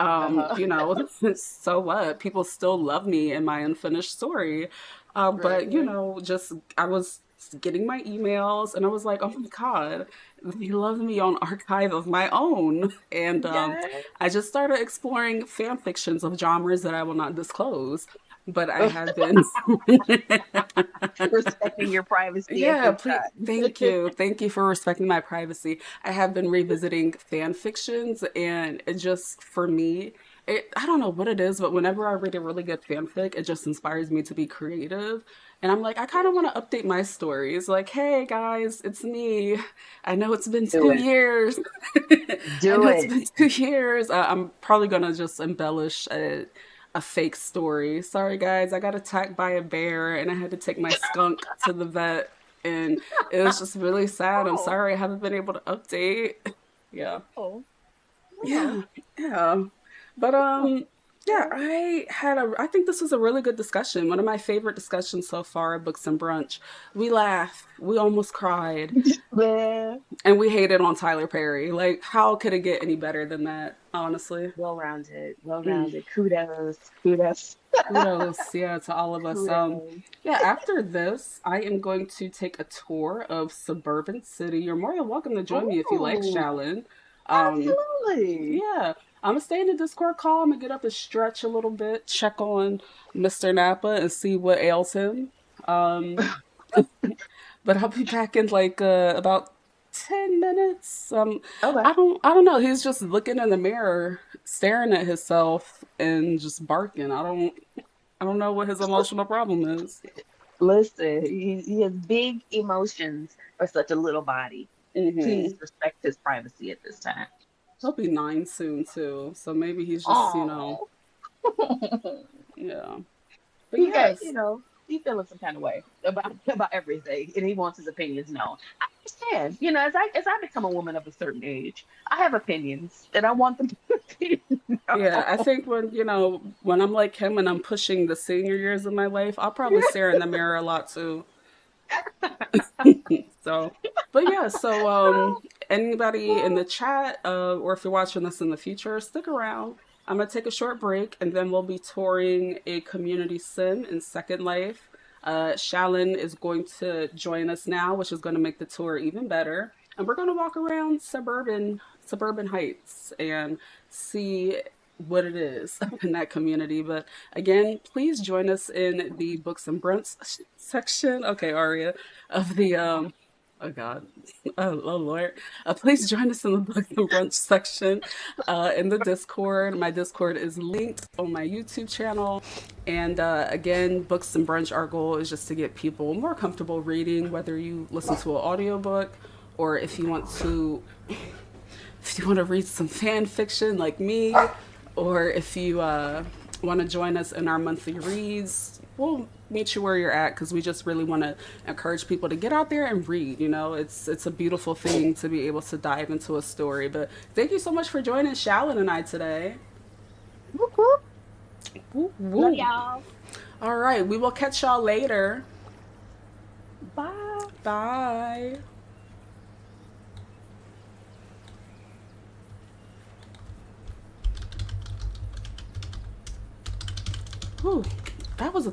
Uh-huh. So what? People still love me in my unfinished story. But, Right. just I was getting my emails and I was like, oh my God, they love me on archive of my own. And Yes. I just started exploring fan fictions of genres that I will not disclose. But I have been. Respecting your privacy at Yeah, this please. time. Thank you. Thank you for respecting my privacy. I have been revisiting fan fictions, and it just, for me, I don't know what it is, but whenever I read a really good fanfic, it just inspires me to be creative. And I'm like, I kind of want to update my stories. Like, hey guys, it's me. I know it's been Do two it. years. I Do know it's it. been 2 years. I'm probably gonna just embellish a fake story. Sorry guys, I got attacked by a bear and I had to take my skunk to the vet, and it was just really sad. I'm Oh, sorry I haven't been able to update. Yeah. oh, oh. Yeah, yeah. But yeah, I think this was a really good discussion. One of my favorite discussions so far at Books and Brunch. We laughed, we almost cried, Man, and we hated on Tyler Perry. Like, how could it get any better than that, honestly? well rounded, well Mm. rounded. Kudos, kudos, Kudos, yeah, to all of us. kudos. Yeah, after this, I am going to take a tour of Suburban City. You're more than welcome to join me if you like Oh, Shallon. Um, absolutely. Yeah, I'm gonna stay in the Discord call. I'm gonna get up and stretch a little bit, check on Mr. Napa and see what ails him. Um, but I'll be back in like about 10 minutes. Okay. I don't know. He's just looking in the mirror, staring at himself, and just barking. I don't know what his emotional problem is. Listen, he has big emotions for such a little body. Hmm. Please respect his privacy at this time. He'll be 9 soon too, so maybe he's just Oh, yeah. But he got, yes, he's feeling some kind of way about everything, and he wants his opinions known. I understand. As I become a woman of a certain age, I have opinions, and I want them to be yeah, I known. think when I'm like him and I'm pushing the senior years of my life, I'll probably stare in the mirror a lot too. So, but yeah, so anybody in the chat, or if you're watching this in the future, stick around. I'm gonna take a short break, and then we'll be touring a community sim in Second Life. Shallon is going to join us now, which is going to make the tour even better. And we're going to walk around suburban heights and see what it is in that community. But again, please join us in the Books and Brunch section. Okay, Aria, of the oh God, oh Lord, please join us in the Books and Brunch section in the Discord. My Discord is linked on my YouTube channel. And again, Books and Brunch, our goal is just to get people more comfortable reading, whether you listen to an audiobook or if you want to read some fan fiction like me, or if you want to join us in our monthly reads, we'll meet you where you're at, because we just really want to encourage people to get out there and read. It's a beautiful thing to be able to dive into a story. But thank you so much for joining Shallon and I today. Whoop, whoop. Woo, Love woo. y'all. All right, we will catch y'all later. Bye. Bye. Whew, that was a